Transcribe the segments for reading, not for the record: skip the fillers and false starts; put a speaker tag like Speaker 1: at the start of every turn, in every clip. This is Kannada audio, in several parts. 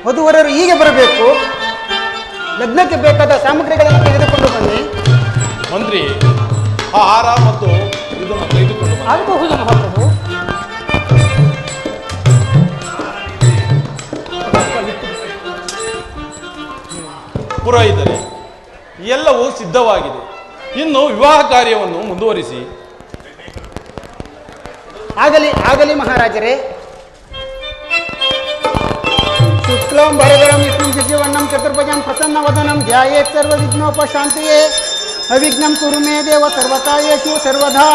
Speaker 1: ವಧುವರರು ಹೀಗೆ ಬರಬೇಕು. ಲಗ್ನಕ್ಕೆ ಬೇಕಾದ ಸಾಮಗ್ರಿಗಳನ್ನು ತೆಗೆದುಕೊಂಡು ಬನ್ನಿ.
Speaker 2: ಮಂತ್ರಿ, ಆ ಹಾರ ಮತ್ತು ಇದನ್ನು ತೆಗೆದುಕೊಂಡು ಬನ್ನಿ.
Speaker 3: ಆಗಬಹುದು ಮಹಾಪ್ರಭು.
Speaker 2: ಪುರೋಹಿತರೆ, ಎಲ್ಲವೂ ಸಿದ್ಧವಾಗಿದೆ. ಇನ್ನು ವಿವಾಹ ಕಾರ್ಯವನ್ನು ಮುಂದುವರಿಸಿ.
Speaker 1: ಆಗಲಿ ಆಗಲಿ ಮಹಾರಾಜರೇ. ಶುಕ್ಲಂ ಭರಧರಂ ವಿಷ್ಣುಂ ಶಶಿವರ್ಣಂ ಚತುರ್ಭುಜಂ ಪ್ರಸನ್ನವದನಂ ಧ್ಯಾಯೇತ್ ಸರ್ವವಿಘ್ನೋಪಶಾಂತಯೇ ಅವಿಘ್ನಂ ಕುರು ಮೇ ದೇವ ಸರ್ವಕಾರ್ಯೇಷು ಸರ್ವದಾ.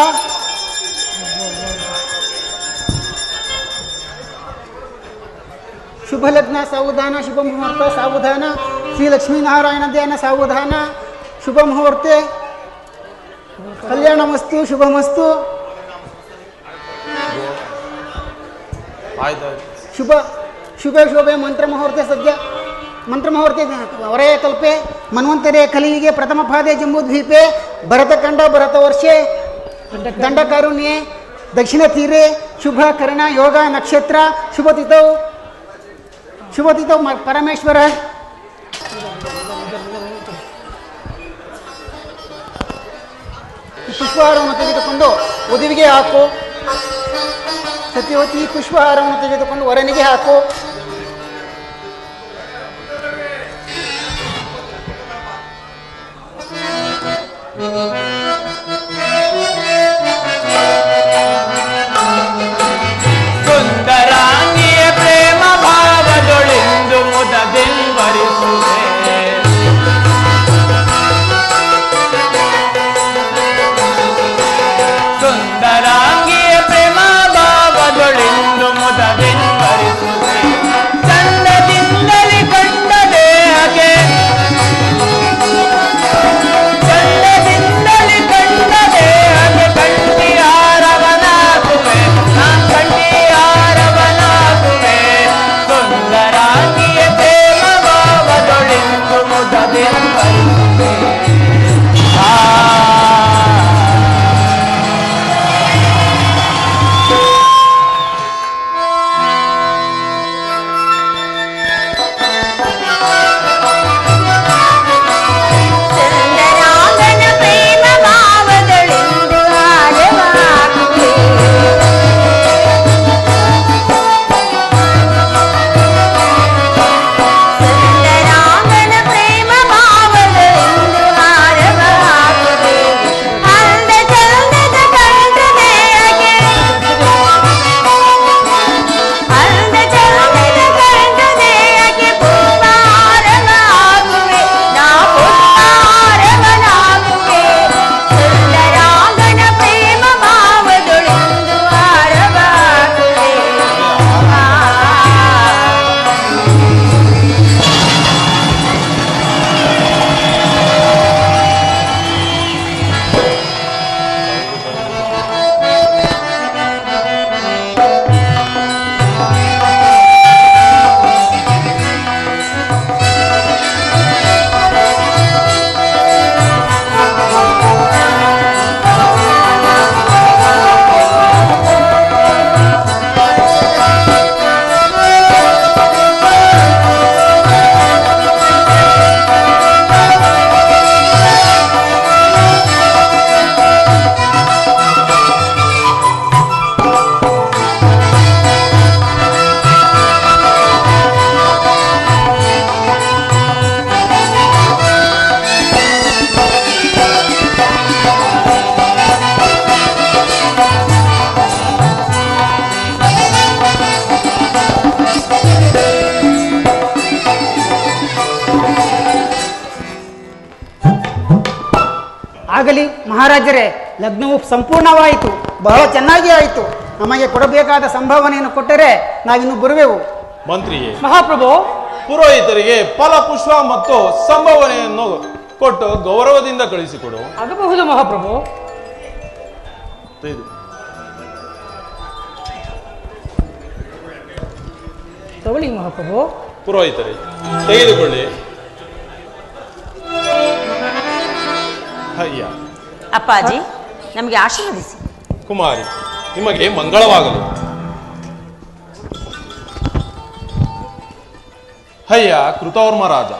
Speaker 1: ಶುಭ ಲಗ್ನ ಸಾವಧಾನ, ಶುಭ ಮುಹೂರ್ತ ಸಾವಧಾನ, ಶ್ರೀ ಲಕ್ಷ್ಮೀನಾರಾಯಣ ಧ್ಯಾನ ಸಾವಧಾನ. ಶುಭ ಮುಹೂರ್ತೆ ಕಲ್ಯಾಣಮಸ್ತು ಶುಭಮಸ್ತು. ಶುಭ ಶುಭೆ ಶೋಭೆ ಮಂತ್ರ ಮುಹೂರ್ತೆ ಸದ್ಯ ಮಂತ್ರ ಮುಹೂರ್ತೆ ವರಯ ಕಲ್ಪೆ ಮನ್ವಂತರೇ ಕಲಿಯುಗೆ ಪ್ರಥಮ ಪಾದೆ ಜಂಬೂದ್ವೀಪೆ ಭರತಖಂಡ ಭರತವರ್ಷೆ ದಂಡಕಾರುಣ್ಯೆ ದಕ್ಷಿಣ ತೀರೆ ಶುಭ ಕರ್ಣ ಯೋಗ ನಕ್ಷತ್ರ ಶುಭತಿಥೌ ಪರಮೇಶ್ವರ. ಪುಷ್ಪಹಾರವನ್ನು ತೆಗೆದುಕೊಂಡು ವಧುವಿಗೆ ಹಾಕು. ಸತ್ಯವತಿ ಪುಷ್ಪಹಾರವನ್ನು ತೆಗೆದುಕೊಂಡು ವರನಿಗೆ ಹಾಕು.
Speaker 4: ಸುಂದರಾಂಗಿಯ ಪ್ರೇಮ ಭಾವದೊಳಿಂದು ಮುದದೆಂಬರಿಸುವೆ. ಸುಂದರಾಂಗಿಯ ಪ್ರೇಮ ಭಾವದೊಳಿಂದು ಮುದದೆಂಬರಿಸುವೆ. ಚಂದದಿಂದಲಿ ಕಂಡ ದೇಹಕ್ಕೆ ಚಂದದಿಂದಲಿ ಕಂಡ ದೇಹಕ್ಕೆ ಕಂಠಿಹಾರವನಾಗುವೆ. ನಾ ಕಂಠಿಹಾರವನಾಗುವೆ. ಸುಂದರಾಂಗಿಯ ಪ್ರೇಮ ಭಾವದೊಳಿಂದು ಮುದದೆಂಬರಿಸುವೆ.
Speaker 5: ಸುಂದರಾಂಗನ ಪ್ರೇಮ ಭಾವದೊಳಿಂದು ಹಾರವಾಗುವೆ. ಸುಂದರಾಂಗನ ಪ್ರೇಮ ಭಾವದೊಳಿಂದು ಹಾರವಾಗುವೆ. ಅಂದ ಚಂದದ ಕಂಠ ದೇಹಕ್ಕೆ ಅಂದ ಚಂದದ ಕಂಠ ದೇಹಕ್ಕೆ ಪುಷ್ಪಹಾರವಾಗುವೆ. ನಾ ಪುಷ್ಪಹಾರವನಾಗುವೆ. ಸುಂದರಾಂಗನ ಪ್ರೇಮ ಭಾವದೊಳಿಂದು ಹಾರವಾಗುವೆ.
Speaker 1: ಆಗಲಿ ಮಹಾರಾಜರೇ, ಲಗ್ನವು ಸಂಪೂರ್ಣವಾಯಿತು, ಬಹಳ ಚೆನ್ನಾಗಿ ಆಯಿತು. ನಮಗೆ ಕೊಡಬೇಕಾದ ಸಂಭಾವನೆಯನ್ನು ಕೊಟ್ಟರೆ ನಾವಿನ್ನು ಬರುವೆವು.
Speaker 2: ಮಂತ್ರಿಯೇ,
Speaker 3: ಮಹಾಪ್ರಭು,
Speaker 2: ಪುರೋಹಿತರಿಗೆ ಫಲಪುಷ್ಪ ಮತ್ತು ಸಂಭಾವನೆಯನ್ನು ಕೊಟ್ಟು ಗೌರವದಿಂದ ಕಳಿಸಿಕೊಡು.
Speaker 3: ಆಗಬಹುದು ಮಹಾಪ್ರಭು. ತಗೊಳ್ಳಿ ಮಹಾಪ್ರಭು.
Speaker 2: ಪುರೋಹಿತರೆ, ತೆಗೆದುಕೊಳ್ಳಿ. ಅಯ್ಯ
Speaker 5: ಅಪ್ಪಾಜಿ, ನಮಗೆ ಆಶೀರ್ವದಿಸಿ.
Speaker 2: ಕುಮಾರಿ, ನಿಮಗೆ ಮಂಗಳವಾಗಲಿ. ಅಯ್ಯ ಕೃತವರ್ಮ ರಾಜ,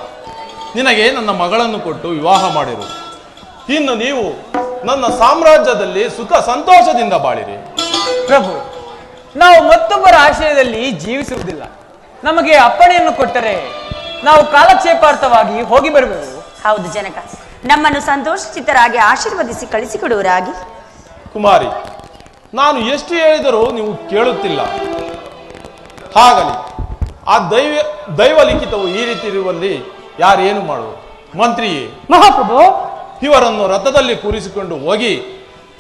Speaker 2: ನಿನಗೆ ನನ್ನ ಮಗಳನ್ನು ಕೊಟ್ಟು ವಿವಾಹ ಮಾಡಿರು. ಇನ್ನು ನೀವು ನನ್ನ ಸಾಮ್ರಾಜ್ಯದಲ್ಲಿ ಸುಖ ಸಂತೋಷದಿಂದ ಬಾಳಿರಿ.
Speaker 4: ಪ್ರಭು, ನಾವು ಮತ್ತೊಬ್ಬರ ಆಶ್ರಯದಲ್ಲಿ ಜೀವಿಸುವುದಿಲ್ಲ. ನಮಗೆ ಅಪ್ಪಣೆಯನ್ನು ಕೊಟ್ಟರೆ ನಾವು ಕಾಲಕ್ಷೇಪಾರ್ಥವಾಗಿ ಹೋಗಿ ಬರಬೇಕು.
Speaker 5: ಹೌದು ಜನಕ, ನಮ್ಮನ್ನು ಸಂತೋಷಚಿತ್ತರಾಗಿ ಆಶೀರ್ವದಿಸಿ ಕಳಿಸಿಕೊಡುವರಾಗಿ.
Speaker 2: ಕುಮಾರಿ, ನಾನು ಎಷ್ಟು ಹೇಳಿದರೂ ನೀವು ಕೇಳುತ್ತಿಲ್ಲ. ಹಾಗಲಿ ಆ ದೈವ ಲಿಖಿತವು ಈ ರೀತಿ ಇರುವಲ್ಲಿ ಯಾರೇನು ಮಾಡುವರು? ಮಂತ್ರಿಯೇ,
Speaker 3: ಮಹಾಪ್ರಭು,
Speaker 2: ಇವರನ್ನು ರಥದಲ್ಲಿ ಕೂರಿಸಿಕೊಂಡು ಹೋಗಿ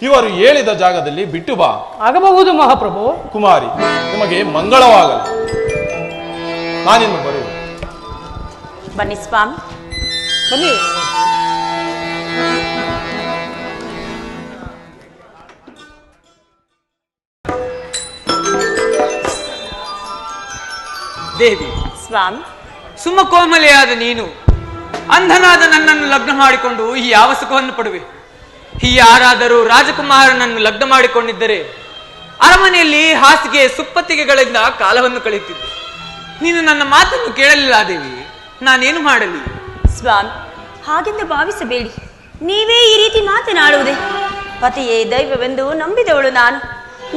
Speaker 2: ಇವರು ಹೇಳಿದ ಜಾಗದಲ್ಲಿ ಬಿಟ್ಟು ಬಾ.
Speaker 3: ಆಗಬಹುದು ಮಹಾಪ್ರಭು.
Speaker 2: ಕುಮಾರಿ, ನಿಮಗೆ ಮಂಗಳವಾಗಲಿ. ನಾನಿನ್ನು ಬರುವೆ.
Speaker 5: ಬನ್ನಿ ಸ್ವಾಮಿ.
Speaker 3: ಬನ್ನಿ.
Speaker 4: ದೇವಿ,
Speaker 5: ಸ್ವಾಮಿ,
Speaker 4: ಸುಮಕೋಮಲೆಯಾದ ನೀನು ಅಂಧನಾದ ನನ್ನನ್ನು ಲಗ್ನ ಮಾಡಿಕೊಂಡು ಯಾವ ಸುಖವನ್ನು ಪಡುವೆ? ಯಾರಾದರೂ ರಾಜಕುಮಾರನನ್ನು ಲಗ್ನ ಮಾಡಿಕೊಂಡಿದ್ದರೆ ಅರಮನೆಯಲ್ಲಿ ಹಾಸಿಗೆ ಸುಪ್ಪತ್ತಿಗೆಗಳಿಂದ ಕಾಲವನ್ನು ಕಳೆಯುತ್ತಿದ್ದೆ. ನೀನು ನನ್ನ ಮಾತನ್ನು ಕೇಳಲಿಲ್ಲ ದೇವಿ, ನಾನೇನು ಮಾಡಲಿ?
Speaker 5: ಸ್ವಾಮಿ, ಹಾಗೆಂದು ಭಾವಿಸಬೇಡಿ. ನೀವೇ ಈ ರೀತಿ ಮಾತನಾಡುವುದೇ? ಪತಿಯೇ ದೈವವೆಂದು ನಂಬಿದವಳು ನಾನು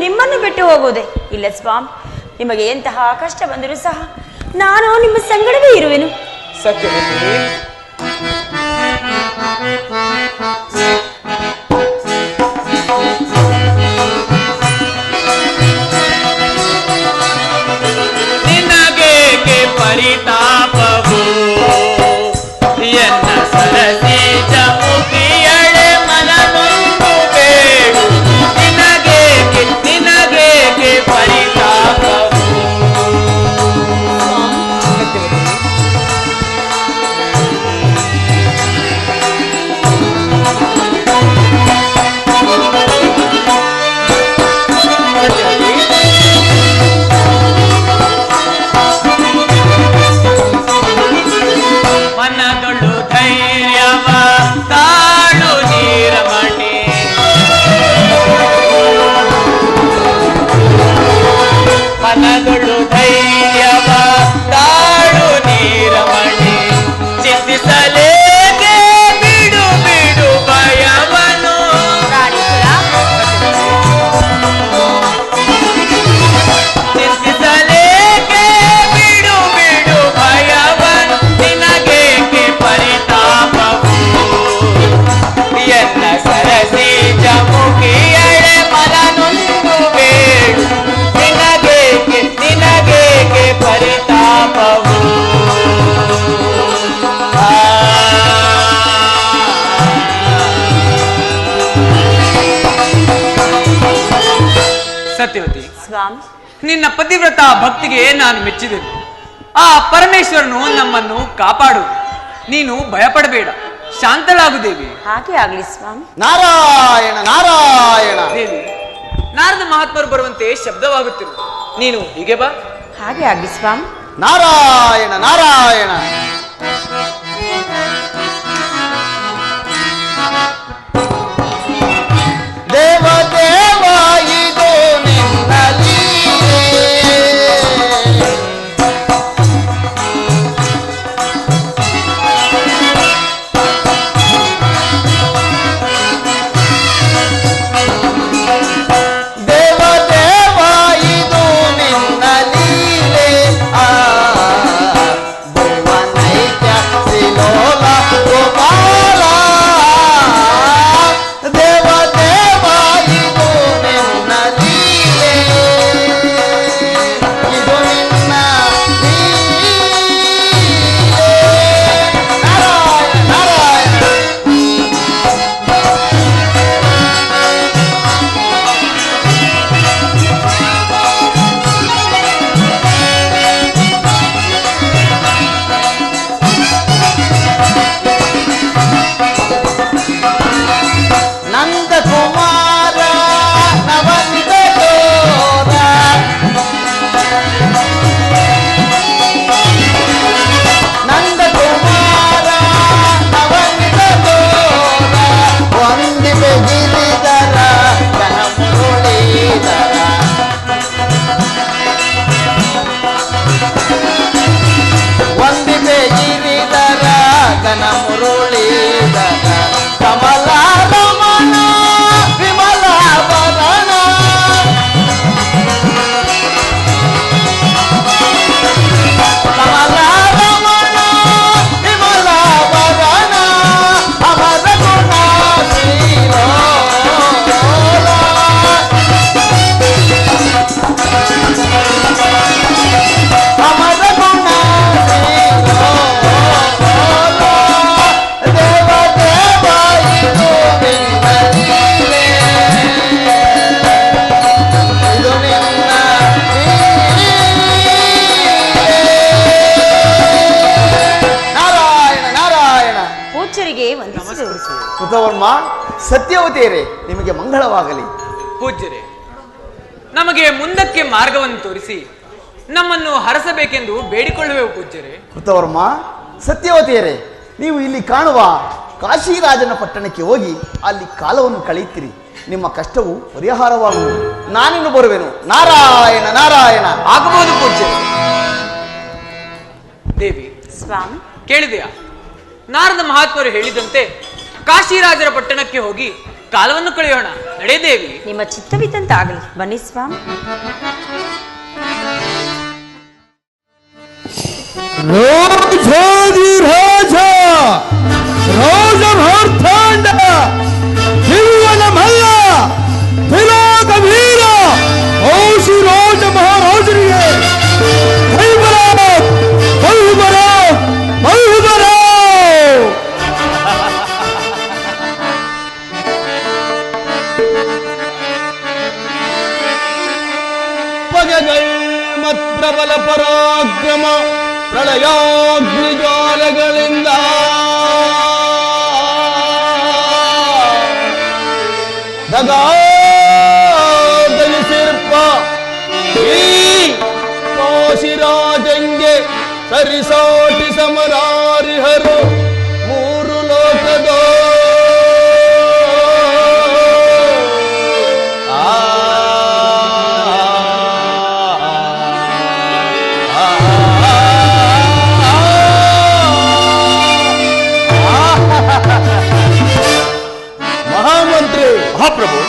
Speaker 5: ನಿಮ್ಮನ್ನು ಬಿಟ್ಟು ಹೋಗುವುದೇ ಇಲ್ಲ ಸ್ವಾಮಿ. ನಿಮಗೆ ಎಂತಹ ಕಷ್ಟ ಬಂದರೂ ಸಹ ನಾನು ನಿಮ್ಮ ಸಂಗಡವೇ ಇರುವೆನು.
Speaker 4: ಸತ್ಯವತಿ, ನಿನಗೇಕೆ ಪರಿತಾಪವು ಎನ್ನ ಸರಸಿ ಚಮುಕಿಯಳೆ ಮನನೊಂದು ಬೇಡು. ನಿನಗೇಕೆ ಪರಿತಾಪವು? ಮನದೊಳು ಧೈರ್ಯವ ತಾಳು ನೀರಮಣಿ, ಮನದೊಳು ಧೈರ್ಯವ ತಾಳು ನೀರಮಣಿ. ಚಿಂತಿಸಲೇಕೆ ಬಿಡು ಬಿಡು ಭಯವನು, ಚಿಂತಿಸಲೇಕೆ ಬಿಡು ಬಿಡು ಭಯವನು. ನಿನಗೇಕೆ ಪರಿತಾಪವು ಎನ್ನ ಸರಸಿ ಚಮುಕಿಯಳೆ ಮನನೊಂದು ಬೇಡು. ನಿನಗೇಕೆ ಪರಿತಾಪವು? ಸತ್ಯವತಿ,
Speaker 5: ಸ್ವಾಮಿ,
Speaker 4: ನಿನ್ನ ಪತಿವ್ರತ ಭಕ್ತಿಗೆ ನಾನು ಮೆಚ್ಚಿದೆನು. ಆ ಪರಮೇಶ್ವರನು ನಮ್ಮನ್ನು ಕಾಪಾಡು. ನೀನು ಭಯಪಡಬೇಡ, ಶಾಂತಳಾಗು ದೇವಿ.
Speaker 5: ಹಾಗೆ ಆಗಲಿ ಸ್ವಾಮಿ.
Speaker 1: ನಾರಾಯಣ ನಾರಾಯಣ.
Speaker 4: ದೇವಿ, ನಾರದ ಮಹಾತ್ಮರು ಬರುವಂತೆ ಶಬ್ದವಾಗುತ್ತಿರು. ನೀನು ಹೀಗೆ ಬಾ.
Speaker 5: ಹಾಗೆ ಆಗಲಿ ಸ್ವಾಮಿ.
Speaker 1: ನಾರಾಯಣ ನಾರಾಯಣ. ದೇವ ದೇವ ಇದು ನಿನ್ನ ಲೀಲೆ. ದೇವ ದೇವ ಇದು ನಿನ್ನ ಲೀಲೆ. ಭುವನೈಕ್ಯ ಶ್ರೀಲೋಲ ಗೋಪಾಲ. ದೇವ ದೇವ ಇದು ನಿನ್ನ ಲೀಲೆ. ಇದು ನಿನ್ನ ಲೀಲೆ. ನಾರಾಯಣ ನಾರಾಯಣ. ನಂದ ಕುಮಾರ ನವಂದ ಚೋರ. ನಂದ ಕುಮಾರ ನವಂದ ಚೋರ. ವಂದಿಪೆ ಗಿರಿಧರ ಜನ ಮುರುಳೀಧರ. ವಂದಿಪೆ
Speaker 6: ಕೃತವರ್ಮ, ಸತ್ಯವತಿಯರೇ, ನಿಮಗೆ ಮಂಗಳವಾಗಲಿ.
Speaker 4: ಪೂಜ್ಯರೇ, ನಮಗೆ ಮುಂದಕ್ಕೆ ಮಾರ್ಗವನ್ನು ತೋರಿಸಿ ನಮ್ಮನ್ನು ಹರಸಬೇಕೆಂದು ಬೇಡಿಕೊಳ್ಳುವೆವು ಪೂಜ್ಯರೇ.
Speaker 6: ಕೃತವರ್ಮ, ಸತ್ಯವತಿಯರೇ, ನೀವು ಇಲ್ಲಿ ಕಾಣುವ ಕಾಶಿರಾಜನ ಪಟ್ಟಣಕ್ಕೆ ಹೋಗಿ ಅಲ್ಲಿ ಕಾಲವನ್ನು ಕಳೆಯುತ್ತೀರಿ. ನಿಮ್ಮ ಕಷ್ಟವು ಪರಿಹಾರವಾಗುವುದು. ನಾನಿನ್ನು ಬರುವೆನು. ನಾರಾಯಣ ನಾರಾಯಣ.
Speaker 4: ಆಗಬಹುದು ಪೂಜ್ಯರೇ. ದೇವಿ,
Speaker 5: ಸ್ವಾಮಿ,
Speaker 4: ಕೇಳಿದೆಯಾ? ನಾರದ ಮಹಾತ್ಮರು ಹೇಳಿದಂತೆ ಕಾಶಿರಾಜರ ಪಟ್ಟಣಕ್ಕೆ ಹೋಗಿ ಕಾಲವನ್ನು ಕಳೆಯೋಣ. ನಡೆ ದೇವಿ.
Speaker 5: ನಿಮ್ಮ ಚಿತ್ತವಿದ್ದಂತಾಗಲಿ. ಬನ್ನಿ ಸ್ವಾಮಿ.
Speaker 7: ರಾಜ ರಾಜಭಾರ್ತಾಂಡ ಹಿರಿಯನ ಮಲ್ಲ ತಿಲಕ ವೀರ ಔಷಿರಾಜ ಮಹಾರಾಜರಿಗೆ ಕೈಬರ ಬಹುಬರ ಬಹುಬರ. ಪಗೆಗೈ ಮತ್ರಬಲ ಪರಾಕ್ರಮ ಪ್ರಳಯಾಗ್ನಿ ಜ್ವಾಲೆಗಳಿಂದ ದಗಾದಲಿಸಿರ್ಪ ಈ ಕಾಶಿರಾಜಂಗೆ ಸರಿಸಾಟಿ ಸಮರಾರಿಹರು ಮೂರು ಲೋಕದ ಮಹಾಮಂತ್ರಿ.
Speaker 2: ಮಹಾಪ್ರಭು,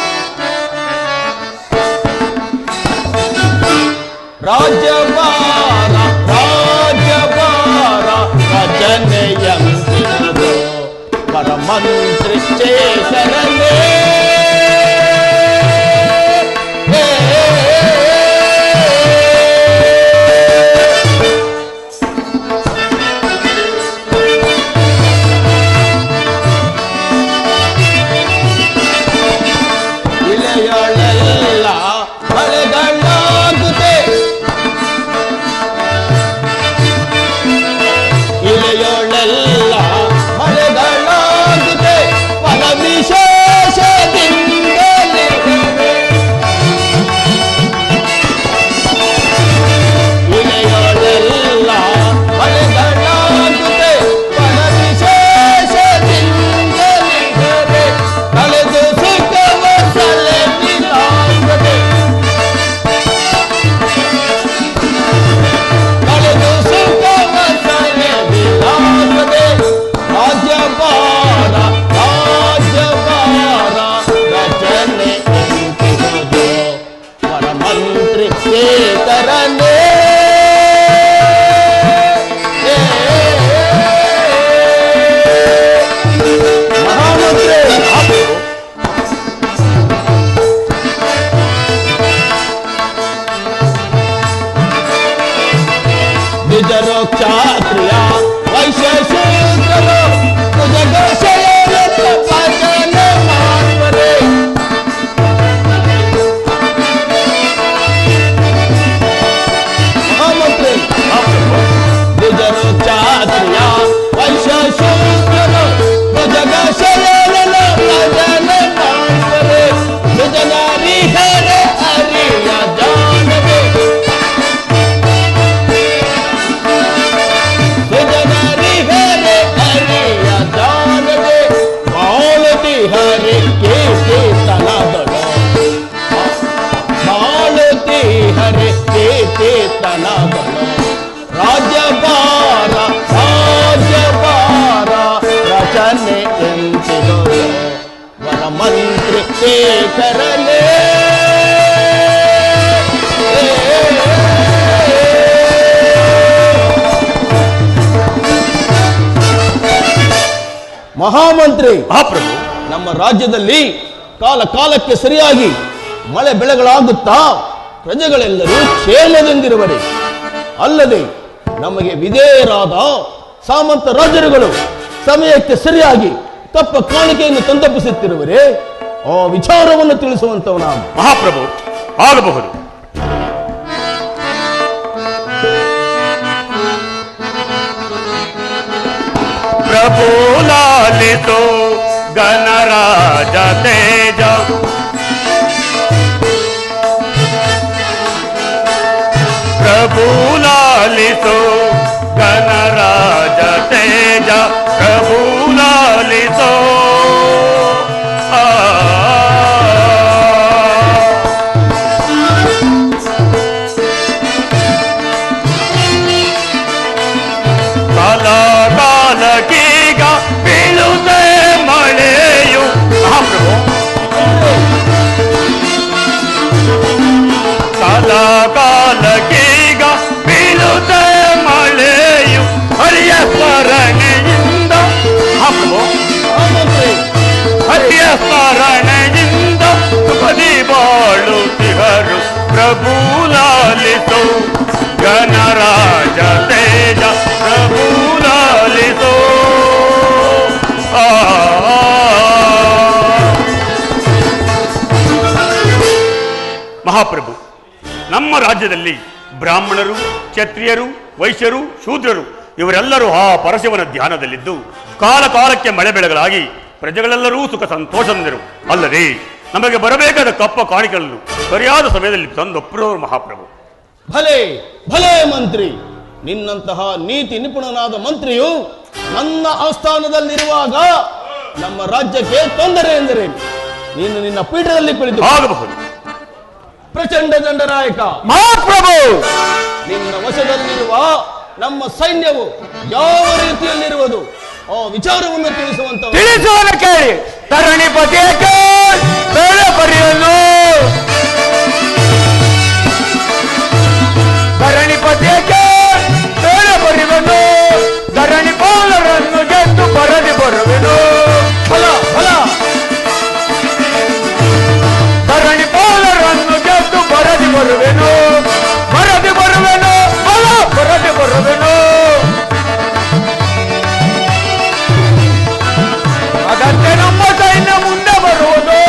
Speaker 7: ರಾಜ್ಯಭಾರ ರಾಜ್ಯಭಾರ ರಚನೆಯಂತಿರುವುದು ಪರಮಂತ್ರಿ ಶೇಷರನೇ. ಇಲೆಯೊಳೆಲ್ಲ ಮಳೆಗಳಾಗುತ್ತೆ, ಇಲೆಯೊಳೆಲ್ಲ ಮಳೆಗಳಾಗುತ್ತೆ ಫಲ ವಿಶೇಷದಿಂದಲೇ. ಇಲೆಯೊಳೆಲ್ಲ ಮಳೆಗಳಾಗುತ್ತೆ ಫಲ ವಿಶೇಷದಿಂದಲೇ. ಕಳೆದು ಸುಖವ ಸೆಳೆದಿಲಾಗದೆ, ಕಳೆದು ಸುಖವ ಸೆಳೆದಿಲಾಗದೆ. ರಾಜ್ಯಭಾರ ರಾಜ್ಯಭಾರ ರಚನೆ ಎಂತಿರುವುದು ಪರಮಂತ್ರಿ ಶೇಖರನೇ. ಮಹಾಮಂತ್ರಿ. ನಿಜರು ಕ್ಷಾತ್ರಿಯ ವೈಶ್ಯ ಶೂದ್ರರು ಭುಜಗಶಯನ ಭಜನೆ ಮಾಡುವರೆ. ಮಹಾಮಂತ್ರಿ. ನಿಜರು ಕ್ಷಾತ್ರಿಯ ವೈಶ್ಯ ಶೂದ್ರರು ಭುಜಗಶಯನ ಭಜನೆ ಮಾಡುವರೆ. ನಿಜನಾರಿ ಹರೆ ಹರಿಯ ಜಾನವೇ, ನಿಜನಾರಿ ಹರೆ ಹರಿಯ ಜಾನವೇ. ಮಾಲತಿ ಹರಿ ಕೀರ್ತಿತನದಳು, ಮಾಲತಿ ಹರಿ ಕೀರ್ತಿತನದಳು. ರಾಜ್ಯಭಾರ ರಾಜ್ಯಭಾರ ರಚನೆ ಎಂತಿರುವುದು ವರಮಂತ್ರಿ ಶೇಖರನೇ. ಮಹಾಮಂತ್ರಿ.
Speaker 2: ಮಹಾಪ್ರಭು,
Speaker 7: ನಮ್ಮ ರಾಜ್ಯದಲ್ಲಿ ಕಾಲ ಕಾಲಕ್ಕೆ ಸರಿಯಾಗಿ ಮಳೆ ಬೆಳೆಗಳಾಗುತ್ತಾ ಪ್ರಜೆಗಳೆಲ್ಲರೂ ಕ್ಷೇಮದಿಂದಿರುವರೆ. ಅಲ್ಲದೆ ನಮಗೆ ವಿಧೇಯರಾದ ಸಾಮಂತ ರಾಜರುಗಳು ಸಮಯಕ್ಕೆ ಸರಿಯಾಗಿ ತಪ್ಪ ಕಾಣಿಕೆಯನ್ನು ತಂದೊಪ್ಪಿಸುತ್ತಿರುವರೆ. ಆ ವಿಚಾರವನ್ನು ತಿಳಿಸುವಂತವ ನಾನು.
Speaker 2: ಮಹಾಪ್ರಭು, ಆಗಬಹುದು.
Speaker 8: प्रभु लालितो ಗಣರಾಜ ತೇಜ ಪ್ರಭು ಲಾಲಿಸೋ ಗಣರಾಜ ತೇಜ ಪ್ರಭು ಲಾಲಿಸೋ ಕಾಲ ಕಾಲಕ್ಕೀಗ ಬೀಳುತ್ತೆ ಮಳೆಯು ಮಹಾಪ್ರಭು ಕಾಲ ಕಾಲಕ್ಕೀಗ ಬೀಳುತ್ತೆ ಮಳೆಯು ಹರಿಯ ಸ್ಮರಣೆಯಿಂದ ಮಹಾಪ್ರಭು ಹರಿಯ ಸ್ಮರಣೆಯಿಂದ ಸುಖದಿ ಬಾಳುತ್ತಿಹರು ಪ್ರಭು ಲಾಲಿಸೋ ಗಣರಾಜ ತೇಜ ಪ್ರಭು ಲಾಲಿಸೋ ಮಹಾಪ್ರಭು, ನಮ್ಮ ರಾಜ್ಯದಲ್ಲಿ ಬ್ರಾಹ್ಮಣರು, ಕ್ಷತ್ರಿಯರು, ವೈಶ್ಯರು, ಶೂದ್ರರು ಇವರೆಲ್ಲರೂ ಆ ಪರಶಿವನ ಧ್ಯಾನದಲ್ಲಿದ್ದು ಕಾಲ ಕಾಲಕ್ಕೆ ಮಳೆ ಬೆಳೆಗಳಾಗಿ ಪ್ರಜೆಗಳೆಲ್ಲರೂ ಸುಖ ಸಂತೋಷದಿಂದರು. ಅಲ್ಲದೆ ನಮಗೆ ಬರಬೇಕಾದ ಕಪ್ಪ ಕಾಣಿಕೆಗಳನ್ನು ಸರಿಯಾದ ಸಮಯದಲ್ಲಿ ತಂದೊಪ್ಪಿರೋರು ಮಹಾಪ್ರಭು.
Speaker 7: ಭಲೆ ಭಲೆ ಮಂತ್ರಿ, ನಿನ್ನಂತಹ ನೀತಿ ನಿಪುಣನಾದ ಮಂತ್ರಿಯು ನನ್ನ ಆಸ್ಥಾನದಲ್ಲಿರುವಾಗ ನಮ್ಮ ರಾಜ್ಯಕ್ಕೆ ತೊಂದರೆ ಎಂದರೇನು? ನೀನು ನಿನ್ನ ಪೀಠದಲ್ಲಿ ಕುಳಿತು
Speaker 8: ಆಗಬಹುದು.
Speaker 7: ಪ್ರಚಂಡ ದಂಡನಾಯಕ
Speaker 8: ಮಹಾಪ್ರಭು,
Speaker 7: ನಿನ್ನ ವಶದಲ್ಲಿರುವ ನಮ್ಮ ಸೈನ್ಯವು ಯಾವ ರೀತಿಯಲ್ಲಿರುವುದು ಆ ವಿಚಾರವನ್ನು
Speaker 8: ತಿಳಿಸುವನು ಕೇಳಿ. ತರಣಿಪತಿಯಕ್ಕೆ ಬೇಳೆ ಪರಿಯನ್ನು ಧರಣಿಪತಿಯಕ್ಕೆ ಬೇಳೆ ಬರಿವನು ಧರಣಿ ಪೌಲರನ್ನು ಗೆದ್ದು ಬರದಿ ಬರುವೆನು. ಫಲ ಫಲ ಧರಣಿ ಪೌಲರನ್ನು ಗೆದ್ದು ಬರದಿ ಬರುವೆನು. ಬರದಿ ಬರುವೆನು ಫಲ ಬರದಿ ಬರುವೆನು. ಅದಂತೆ ನಮ್ಮ ಸೈನ್ಯ ಮುಂದೆ ಬರುವುದು.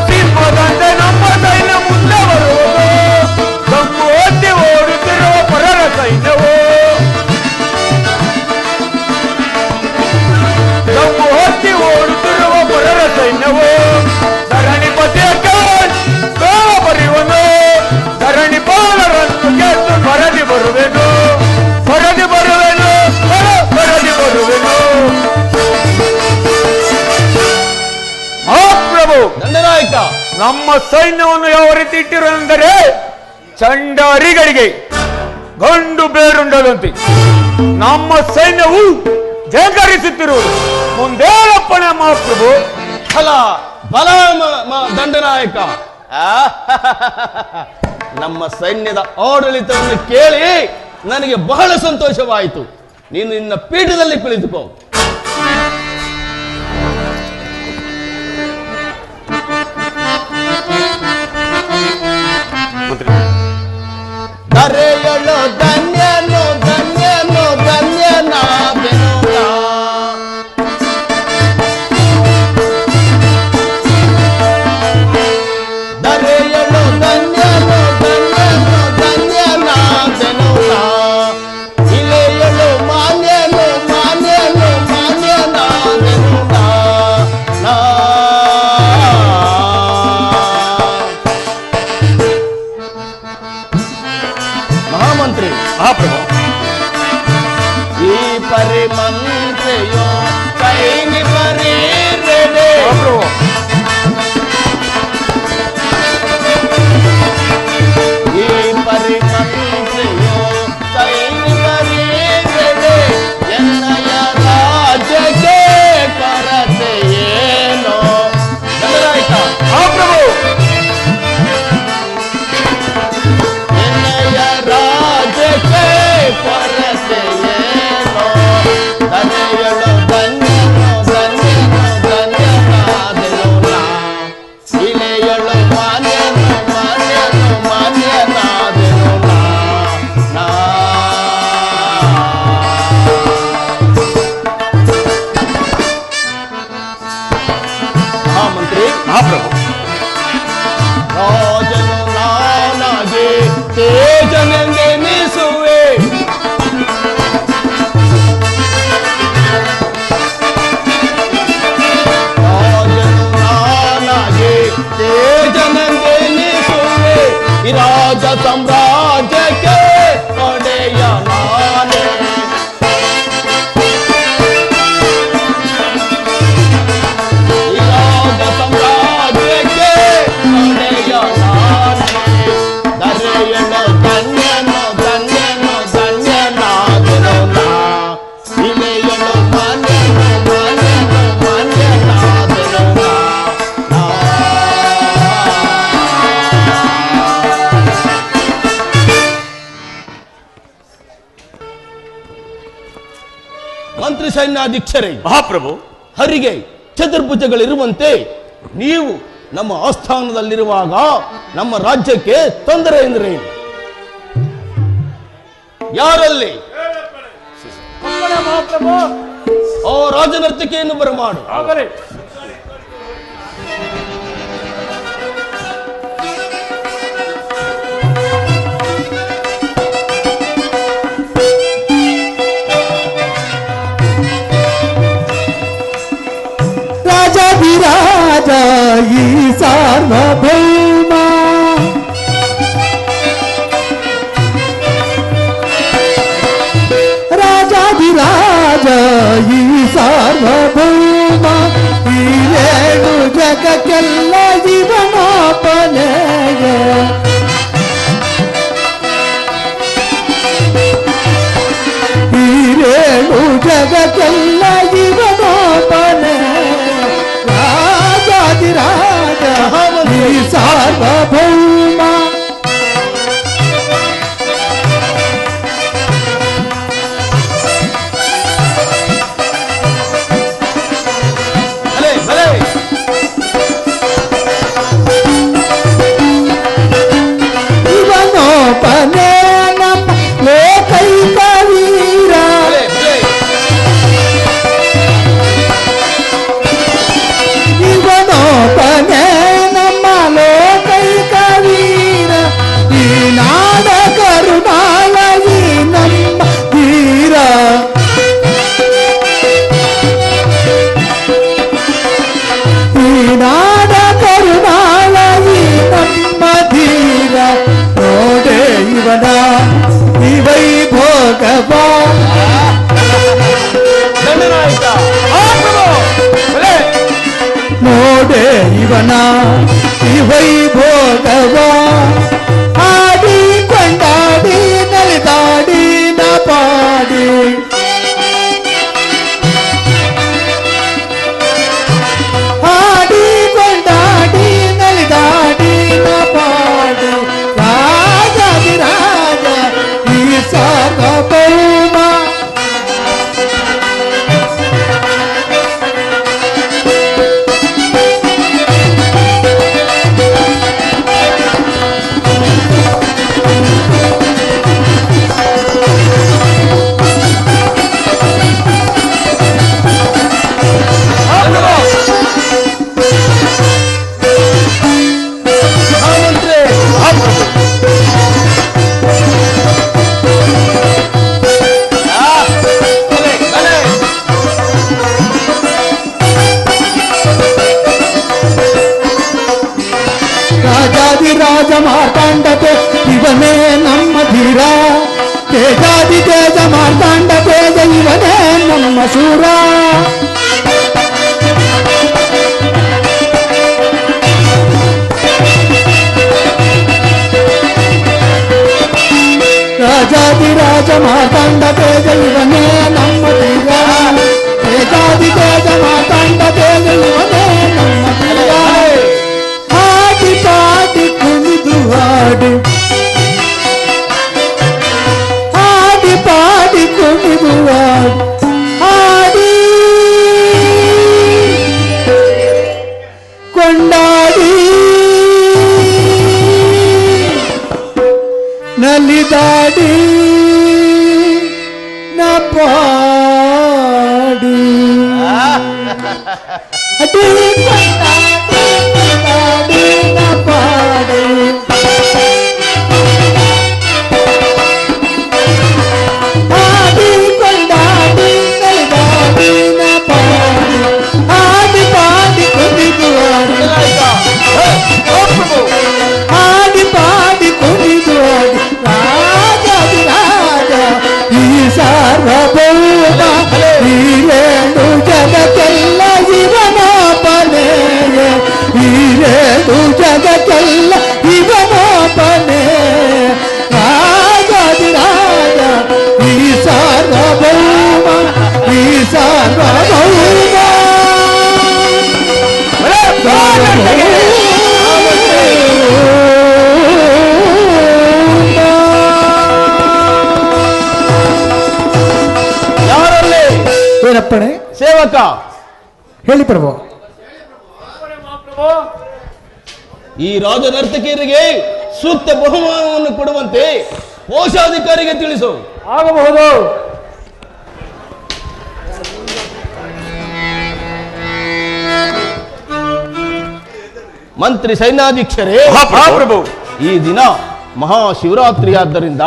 Speaker 8: ಸಿಂಹದಂತೆ ನಮ್ಮ ಸೈನ್ಯ ಮುಂದೆ ಬರುವುದು. ತಮ್ಮು ಒತ್ತಿ ಓಡುತ್ತಿರುವ ಪರರ ಸೈನ್ಯವು ತಮ್ಮು ಹೊತ್ತಿ ಓಡುತ್ತಿರುವ ಪರರ ಸೈನ್ಯವು ಧರಣಿಪತಿಯಕ್ಕೆ ಬೇವ ಬರೆಯುವನು. ಧರಣಿ ಪಾಲರನ್ನು ಗೆದ್ದು ಬರದಿ ಬರುವೆನು. ಬರದಿ ಬರುವೆನು ಬರದಿ ಬರುವೆನು. ಮಹಾಪ್ರಭು,
Speaker 7: ದಂಡನಾಯಕ,
Speaker 8: ನಮ್ಮ ಸೈನ್ಯವನ್ನು ಯಾವ ರೀತಿ ಇಟ್ಟಿರುವುದೆಂದರೆ ಚಂಡಾರಿಗಳಿಗೆ ಗಂಡು ಬೇರುಂಡದಂತೆ ನಮ್ಮ ಸೈನ್ಯವು ಜೇಕರಿಸುತ್ತಿರುವುದು. ಮುಂದೇಳಪ್ಪಣೆ ಮಹಾಪ್ರಭು.
Speaker 7: ಫಲ ಬಲ ದಂಡನಾಯಕ. ನಮ್ಮ ಸೈನ್ಯದ ಆಡಳಿತವನ್ನು ಕೇಳಿ ನನಗೆ ಬಹಳ ಸಂತೋಷವಾಯಿತು. ನೀನು ನಿನ್ನ ಪೀಠದಲ್ಲಿ ಕುಳಿತುಕೋ. ಧರೆಯಳು ಧನ್ಯನು ಧನ್ಯನು ಧನ್ಯನಾದೆನು ನಾ. ಧರೆಯಳು ಧನ್ಯನು ಧನ್ಯನು ಧನ್ಯನಾದೆನು ನಾ. ಇಲೆಯಳು ಮಾನ್ಯನು ಮಾನ್ಯನು ಮಾನ್ಯನಾದೆನು ನಾ. ಮಹಾಮಂತ್ರಿ,
Speaker 8: ಮಹಾಪ್ರಭು,
Speaker 7: ಈ ಪರಿಮಂತ್ರಿಯೋ ಕೈನಿ ಪರಿರೆಡೆ.
Speaker 8: ಮಹಾಪ್ರಭು,
Speaker 7: ಈ ಪರಿಮಂತ್ರಿಯೋ ಕೈನಿ ಪರಿರೆಡೆ. ಎನ್ನಯ ರಾಜ್ಯಕ್ಕೆ ಕೊರತೆ ಏನೋ. ದಂಡನಾಯಕ,
Speaker 8: ಮಹಾಪ್ರಭು,
Speaker 7: ಎನ್ನಯ ರಾಜ್ಯಕ್ಕೆ ಕೊರತೆ ಏನೋ. ಧನೆಯಳು ಧನ್ಯನು ಧನ್ಯನು ಧನ್ಯನಾದೆನು ಈ ರಾಜ ಸಾಮ್ರಾಜ್ಯಕ್ಕೆ ಒಡೆಯ ನಾನೇ. ಈ ರಾಜ ಸಾಮ್ರಾಜ್ಯಕ್ಕೆ ಒಡೆಯ ನಾನೇ. ದರೆಯನು ಧನ್ಯನು ಧನ್ಯನು ಧನ್ಯನಾದನು ನಾ. ಇಲೆಯನು ಮಾನ್ಯನು ಮಾನ್ಯನು ಮಾನ್ಯನಾದನು ನಾ. ಮಂತ್ರಿ ಸೈನ್ಯಾಧೀಕ್ಷರೇ,
Speaker 8: ಮಹಾಪ್ರಭು,
Speaker 7: ಹರಿಗೆ ಚತುರ್ಭುಜಗಳಿರುವಂತೆ ನೀವು ನಮ್ಮ ಆಸ್ಥಾನದಲ್ಲಿರುವಾಗ ನಮ್ಮ ರಾಜ್ಯಕ್ಕೆ ತೊಂದರೆ ಎಂದರೆ ಏನು? ಯಾರಲ್ಲಿ
Speaker 3: ಮಹಾಪ್ರಭು
Speaker 7: ಆ ರಾಜನರ್ತಕಿಯನ್ನು ಬರಮಾಡು.
Speaker 3: ಆಗಲಿ.
Speaker 1: ರಾಜಾಧಿರಾಜ ಈ ಸಾರ್ವಭೌಮ ರಾಜಾಧಿರಾಜ ಈ ಸಾರ್ವಭೌಮ ಈ ಏಳು ಜಗಕ್ಕೆಲ್ಲ ಇವನೊಬ್ಬನೆಯ ಈ ಏಳು ಜಗಕ್ಕೆಲ್ಲ ಇವನೊಬ್ಬನೆ ರಾಜಾಧಿರಾಜ ಈ ಸಾರ್ವಭೌಮ.
Speaker 7: ಭಲೆ ಭಲೆ.
Speaker 1: ಇವನೊಬ್ಬನೇ ನಮ್ಮ ಲೋಕೈಕ ವೀರ
Speaker 7: ಭಲೆ ಭಲೆ.
Speaker 1: ಇವನೊಬ್ಬನೇ ನಮ್ಮ ಲೋಕೈಕ ವೀರ ಈ ನಾಡ ಕರುಣಾಳ ಈ ನಮ್ಮ ವೀರ ಈ ನಾಡ ಕರುಣಾಳ ಈ ನಮ್ಮ ಧೀರ ನೋಡೆ ಇವನ ಈ ವೈಭೋಗವ
Speaker 7: ದಂಡನಾಯಕ. ಮಹಾಪ್ರಭು, ಭಲೆ.
Speaker 1: ನೋಡೆ ಇವನ ಈ ವೈಭೋಗವ ಆಡಿ ಕೊಂಡಾಡಿ ನಲಿದಾಡಿ ನ ಪಾಡಿ ಆಡಿ ಕೊಂಡಾಡಿ ನಲಿದಾಡಿ ನ ಪಾಡಿ ರಾಜಾಧಿರಾಜ ಈ ಸಾರ್ವಭೌಮ.
Speaker 7: ಮಹಾಮಂತ್ರಿ. ಭಲೆ ಭಲೆ.
Speaker 1: ರಾಜಾಧಿರಾಜ ಮಾರ್ತಾಂಡತೆ ಇವನೇ ನಮ್ಮ ಧೀರ ತೇಜಾದಿ ತೇಜ ಮಾರ್ತಾಂಡ ತೇಜ ಇವನೇ ನಮ್ಮ ಶೂರ ರಾಜಾಧಿರಾಜ ಮಾರ್ತಾಂಡ ತೇಜ ಇವನೇ ನಮ್ಮ ಧೀರ ತೇಜಾದಿ ತೇಜ ಮಾರ್ತಾಂಡ ತೇಜ ಇವನೇ ನಮ್ಮ ಧೀರ ಹಾಡಿ ಪಾಡಿ ಕುಣಿದು ಹಾಡು ಹಾಡಿ ಪಾಡಿ ಕುಣಿದು ಹಾಡು ಹಾಡಿ ಕೊಂಡಾಡಿ ನಲಿದಾಡಿ ನ ಪಾಡಿ ಅಡಿ ಕೊಂಡಾಡಿ ನಲಿದಾಡಿ ನ ಪಾಡಿ ಆಡಿ ಕೊಂಡಾಡಿ ನಲಿದಾಡಿ ನ ಪಾಡಿ ಆಡಿ ಪಾಡಿ ಕುಣಿದು ಹಾಡು
Speaker 7: ದಂಡನಾಯಕ. ಮಹಾಪ್ರಭು.
Speaker 1: ಆಡಿ ಪಾಡಿ
Speaker 7: ಸೇವಕ,
Speaker 3: ಹೇಳಿ ಪ್ರಭು.
Speaker 7: ಈ ರಾಜನರ್ತಕಿಯರಿಗೆ ಸೂಕ್ತ ಬಹುಮಾನವನ್ನು ಕೊಡುವಂತೆ ಕೋಶಾಧಿಕಾರಿಗೆ ತಿಳಿಸು.
Speaker 3: ಆಗಬಹುದು.
Speaker 7: ಮಂತ್ರಿ ಸೈನ್ಯಾಧೀಕ್ಷರೇ,
Speaker 8: ಮಹಾಪ್ರಭು.
Speaker 7: ಈ ದಿನ ಮಹಾಶಿವರಾತ್ರಿಯಾದ್ದರಿಂದ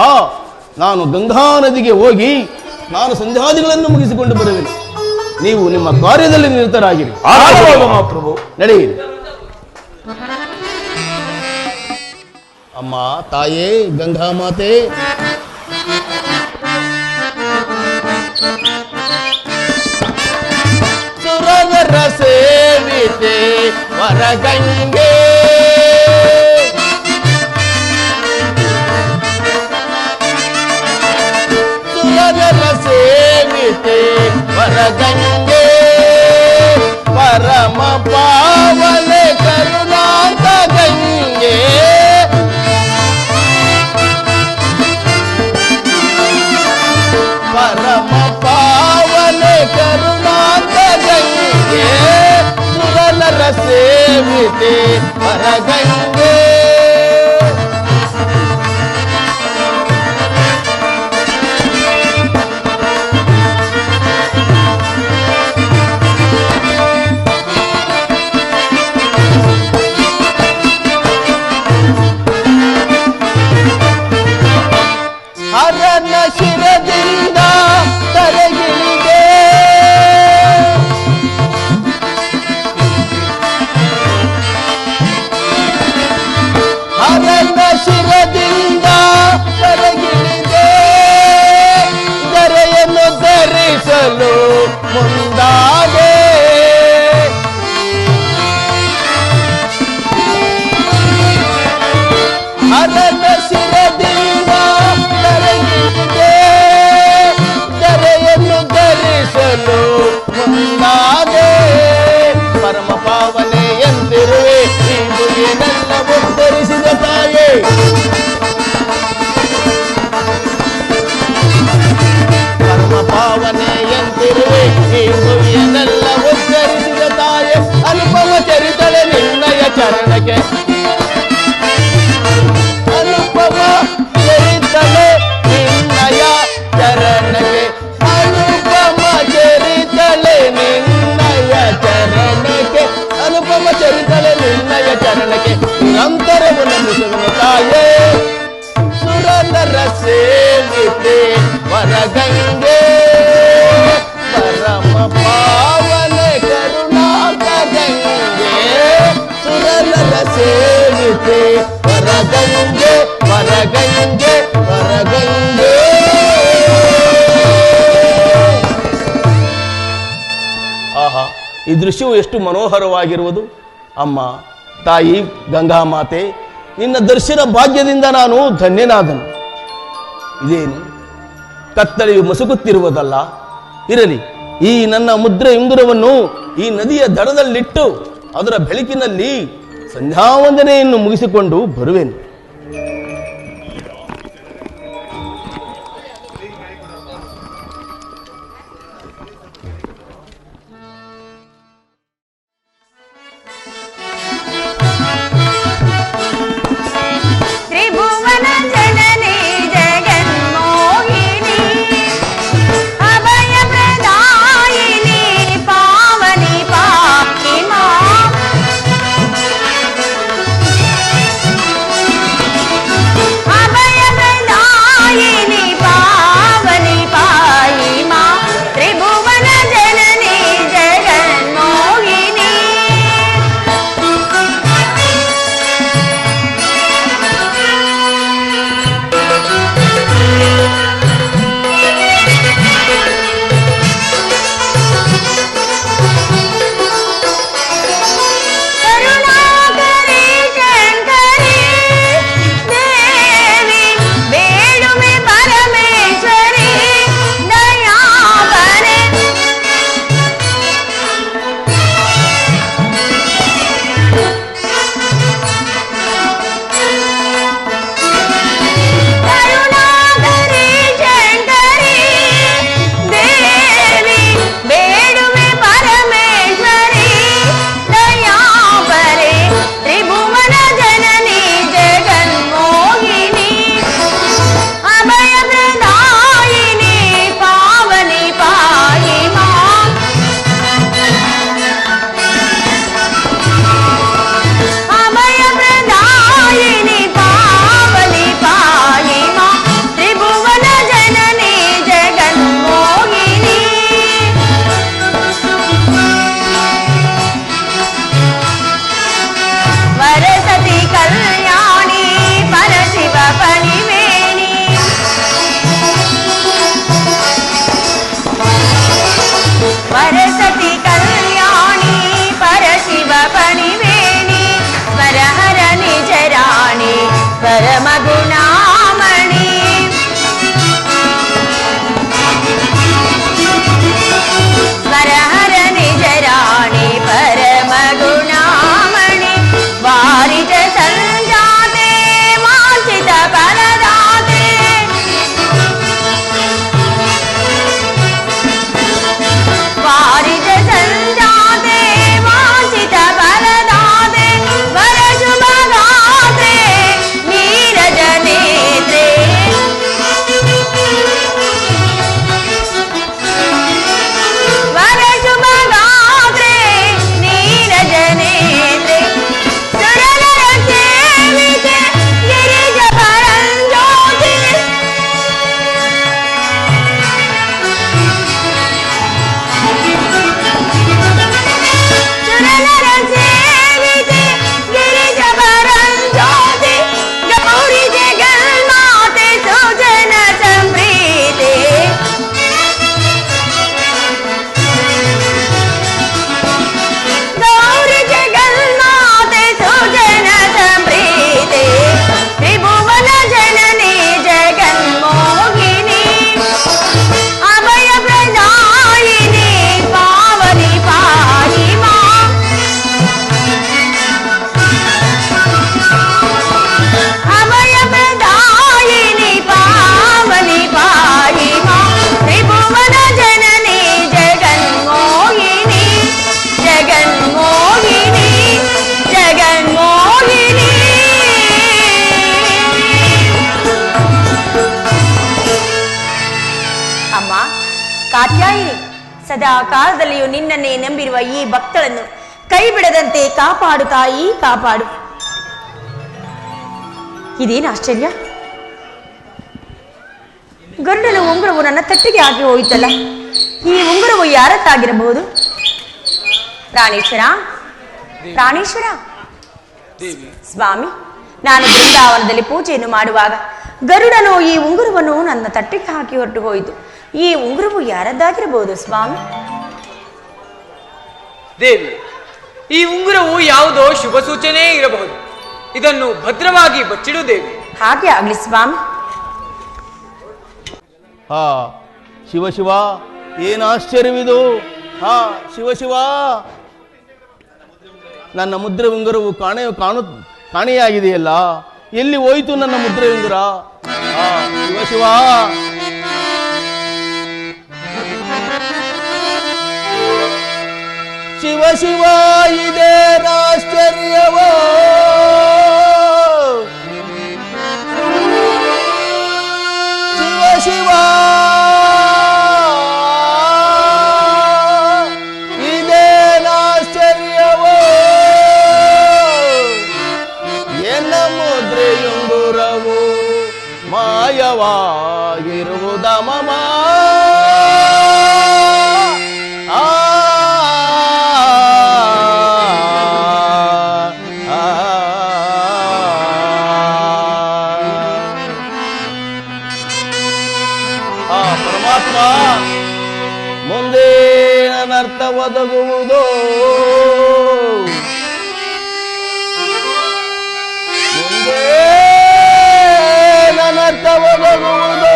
Speaker 7: ನಾನು ಗಂಗಾ ನದಿಗೆ ಹೋಗಿ ನಾನು ಸಂಧ್ಯಾದಿಗಳನ್ನು ಮುಗಿಸಿಕೊಂಡು ಬರುವೆನು. ನೀವು ನಿಮ್ಮ ಕಾರ್ಯದಲ್ಲಿ ನಿರತರಾಗಿರಿ.
Speaker 8: ಮಹಾಪ್ರಭು.
Speaker 7: ನಡೆಯಿರಿ. ಅಮ್ಮ ತಾಯೇ ಗಂಗಾ ಮಾತೆ, ಸುರನರ ಸೇವಿತೆ ವರಗಂಗೆ, ಸುರನರ ಸೇವಿತೆ ವರಗಂಗೆ, ಪರಮ ಪಾವನೆ ಕರುಣಾಂತ ಗಂಗೆ, ಪರಮ ಪಾವನೆ ಕರುಣಾಂತ ಗಂಗೆ, ಸುರನರ ಸೇವಿತೆ ವರಗಂಗೆ. ಹರನ ಶಿರದಿಂದ ತರಗಿಳಿದೆ, ಹರನ ಶಿರದಿಂದ ತರಗಿಳಿದೆ, ದರೆಯನ್ನು ಧರಿಸಲು ಮುಂದಾದೆ, ಹರನ ಶಿರದಿಂದ ತರಗಿಳಿದೆ, ದರೆಯನ್ನು ಧರಿಸಲು ಮುಂದಾದೆ, ಪರಮ ಪಾವನೆ ಎಂದಿರುವೆ ಈ ಭುವಿನೆಲ್ಲ ಉದ್ಧರಿಸಿದ ತಾಯೇ, ಪರಮ ಪಾವನೆ ಎಂದಿರುವೆ ಈ ಭುವಿನೆಲ್ಲ ಉದ್ಧರಿಸಿದ ತಾಯೇ, ಅನುಪಮ ಚರಿತಳೆ ನಿನ್ನಯ ಚರಣಕ್ಕೆ, ಅನುಪಮ ಚರಿತಳೆ ನಿನ್ನಯ ಚರಣಕ್ಕೆ, ಅನುಪಮ ಚರಿತಳೆ ನಿನ್ನಯ ಚರಣಕ್ಕೆ, ಅನುಪಮ ಚರಿತಳೆ ನಿನ್ನಯ ಚರಣಕ್ಕೆ, ನಿರಂತರವು ನಂಬಿಸುವನು ತಾಯೇ, ಸುರನರ ಸೇವಿತೆ ವರಗಂಗೆ, ಪರಮ ಪಾವನೆ ಕರುಣಾಕ ಗಂಗೆ, ಸುರನರ ಸೇವಿತೆ ವರಗಂಗೆ, ವರಗಂಗೆ, ವರಗಂಗೆ. ಆಹಾ, ಈ ದೃಶ್ಯವು ಎಷ್ಟು ಮನೋಹರವಾಗಿರುವುದು. ಅಮ್ಮ ತಾಯಿ ಗಂಗಾ ಮಾತೆ, ನಿನ್ನ ದರ್ಶನ ಭಾಗ್ಯದಿಂದ ನಾನು ಧನ್ಯನಾದನು. ಇದೇನು ಕತ್ತಲೆಯು ಮಸುಕುತ್ತಿರುವುದಲ್ಲ. ಇರಲಿ, ಈ ನನ್ನ ಮುದ್ರೆ ಉಂಗುರವನ್ನು ಈ ನದಿಯ ದಡದಲ್ಲಿಟ್ಟು ಅದರ ಬೆಳಕಿನಲ್ಲಿ ಸಂಧ್ಯಾವಂದನೆಯನ್ನು ಮುಗಿಸಿಕೊಂಡು ಬರುವೆನು.
Speaker 5: ತ್ರಿಭುವನ ಜನನಿ ಜಗನ್ಮೋಹಿನಿ, ಅಭಯ ಪ್ರದಾಯಿನಿ, ಪಾವನಿ ಪಾಹಿ ಮಾಂ. ಪರಮ ಗುಣಾಮಣಿ ಸ್ವರಹರ ನಿಜ ರಾಣಿ ಪರಮ ಗುಣಾಮಣಿ ವಾರಿಜ ಸಂಜಾತೆ ವಾಂಛಿತ ಫಲದಾತೆ ವಾರಿಜ ಸಂಜಾತೆ ವಾಂಛಿತ ಫಲದಾತೆ ವರ ಶುಭಗಾತ್ರೆ ನೀರಜ ನೇತ್ರೆ ವರ ಶುಭಗಾತ್ರೆ ನೀರಜ ನೇತ್ರೆ ಸುರನರ ಸೇವಿತೆ ಗಿರಿಜ ಪರಂಜ್ಯೋತಿ ಸುರನರ ಸೇವಿತೆ ಗಿರಿಜ ಪರಂಜ್ಯೋತಿ ಗೌರಿ ಜಗನ್ಮಾತೆ ಸುಜನ ಸಂಪ್ರೀತೆ ಗೌರಿ ಜಗನ್ಮಾತೆ ಸುಜನ ಸಂಪ್ರೀತೆ ತ್ರಿಭುವನ ಜನನಿ ಜಗನ್ಮೋಹಿನಿ ಅಭಯ ಪ್ರದಾಯಿನಿ ಪಾವನಿ ಪಾಹಿ ಮಾಂ ಅಭಯ ಪ್ರದಾಯಿನಿ ಪಾವನಿ ಪಾಹಿ ಮಾಂ ತ್ರಿಭುವನ ಜನನಿ ಜಗನ್ಮೋಹಿನಿ ಜಗನ್ಮೋಹಿನಿ ಜಗನ್ಮೋಹಿನಿ ಅಮ್ಮ ಕಾತ್ಯಾಯಿನಿ ಸದಾ ಕಾಲದಲ್ಲಿಯೂ ನಿನ್ನನ್ನೇ ನಂಬಿರುವ ಈ ಭಕ್ತಳನ್ನು ಕೈ ಬಿಡದಂತೆ ಕಾಪಾಡು ತಾಯಿ ಕಾಪಾಡು. ಇದೇನು ಆಶ್ಚರ್ಯ, ಗರುಡನ ಉಂಗುರವು ನನ್ನ ತಟ್ಟಿಗೆ ಹಾಕಿ ಹೋಯಿತಲ್ಲ, ಈ ಉಂಗುರವು ಯಾರತ್ತಾಗಿರಬಹುದು? ಪ್ರಾಣೇಶ್ವರ ಪ್ರಾಣೇಶ್ವರ ಸ್ವಾಮಿ, ನಾನು ಬೃಂದಾವನದಲ್ಲಿ ಪೂಜೆಯನ್ನು ಮಾಡುವಾಗ ಗರುಡನು ಈ ಉಂಗುರವನ್ನು ನನ್ನ ತಟ್ಟಿಗೆ ಹಾಕಿ ಹೊರಟು ಹೋಯಿತು. ಈ ಉಂಗುರವು ಯಾರದ್ದಾಗಿರಬಹುದು ಸ್ವಾಮಿ?
Speaker 4: ದೇವಿ, ಈ ಉಂಗುರವು ಯಾವುದೋ ಶುಭ ಸೂಚನೆ ಇರಬಹುದು. ಇದನ್ನು ಭದ್ರವಾಗಿ ಬಚ್ಚಿಡು ದೇವಿ.
Speaker 5: ಹಾಗೆ ಆಗ್ಲಿ ಸ್ವಾಮಿ.
Speaker 7: ಹಾ ಶಿವ ಶಿವ, ಏನು ಆಶ್ಚರ್ಯವಿದು! ಹಾ ಶಿವ ಶಿವ, ನನ್ನ ಮುದ್ರೆ ಉಂಗುರವು ಕಾಣೆಯಾಗಿದೆಯಲ್ಲ, ಎಲ್ಲಿ ಹೋಯಿತು ನನ್ನ ಮುದ್ರೆ ಉಂಗುರ? ಹಾ ಶಿವ ಶಿವ. ಶಿವ ಶಿವ, ಇದೇ ಆಶ್ಚರ್ಯವೋ! ಶಿವ ಶಿವ, ಇದೇ ಆಶ್ಚರ್ಯವೋ! ಎನ್ನ ಮುದ್ರೆಯುಂಗುರವು ಮಾಯವಾಗಿರುವುದ ಮಮ. ಪರಮಾತ್ಮ, ಮುಂದೆ ನನ್ನರ್ಥ ಒದಗುವುದು, ಮುಂದೆ ನನ್ನರ್ಥ ಒದಗುವುದು.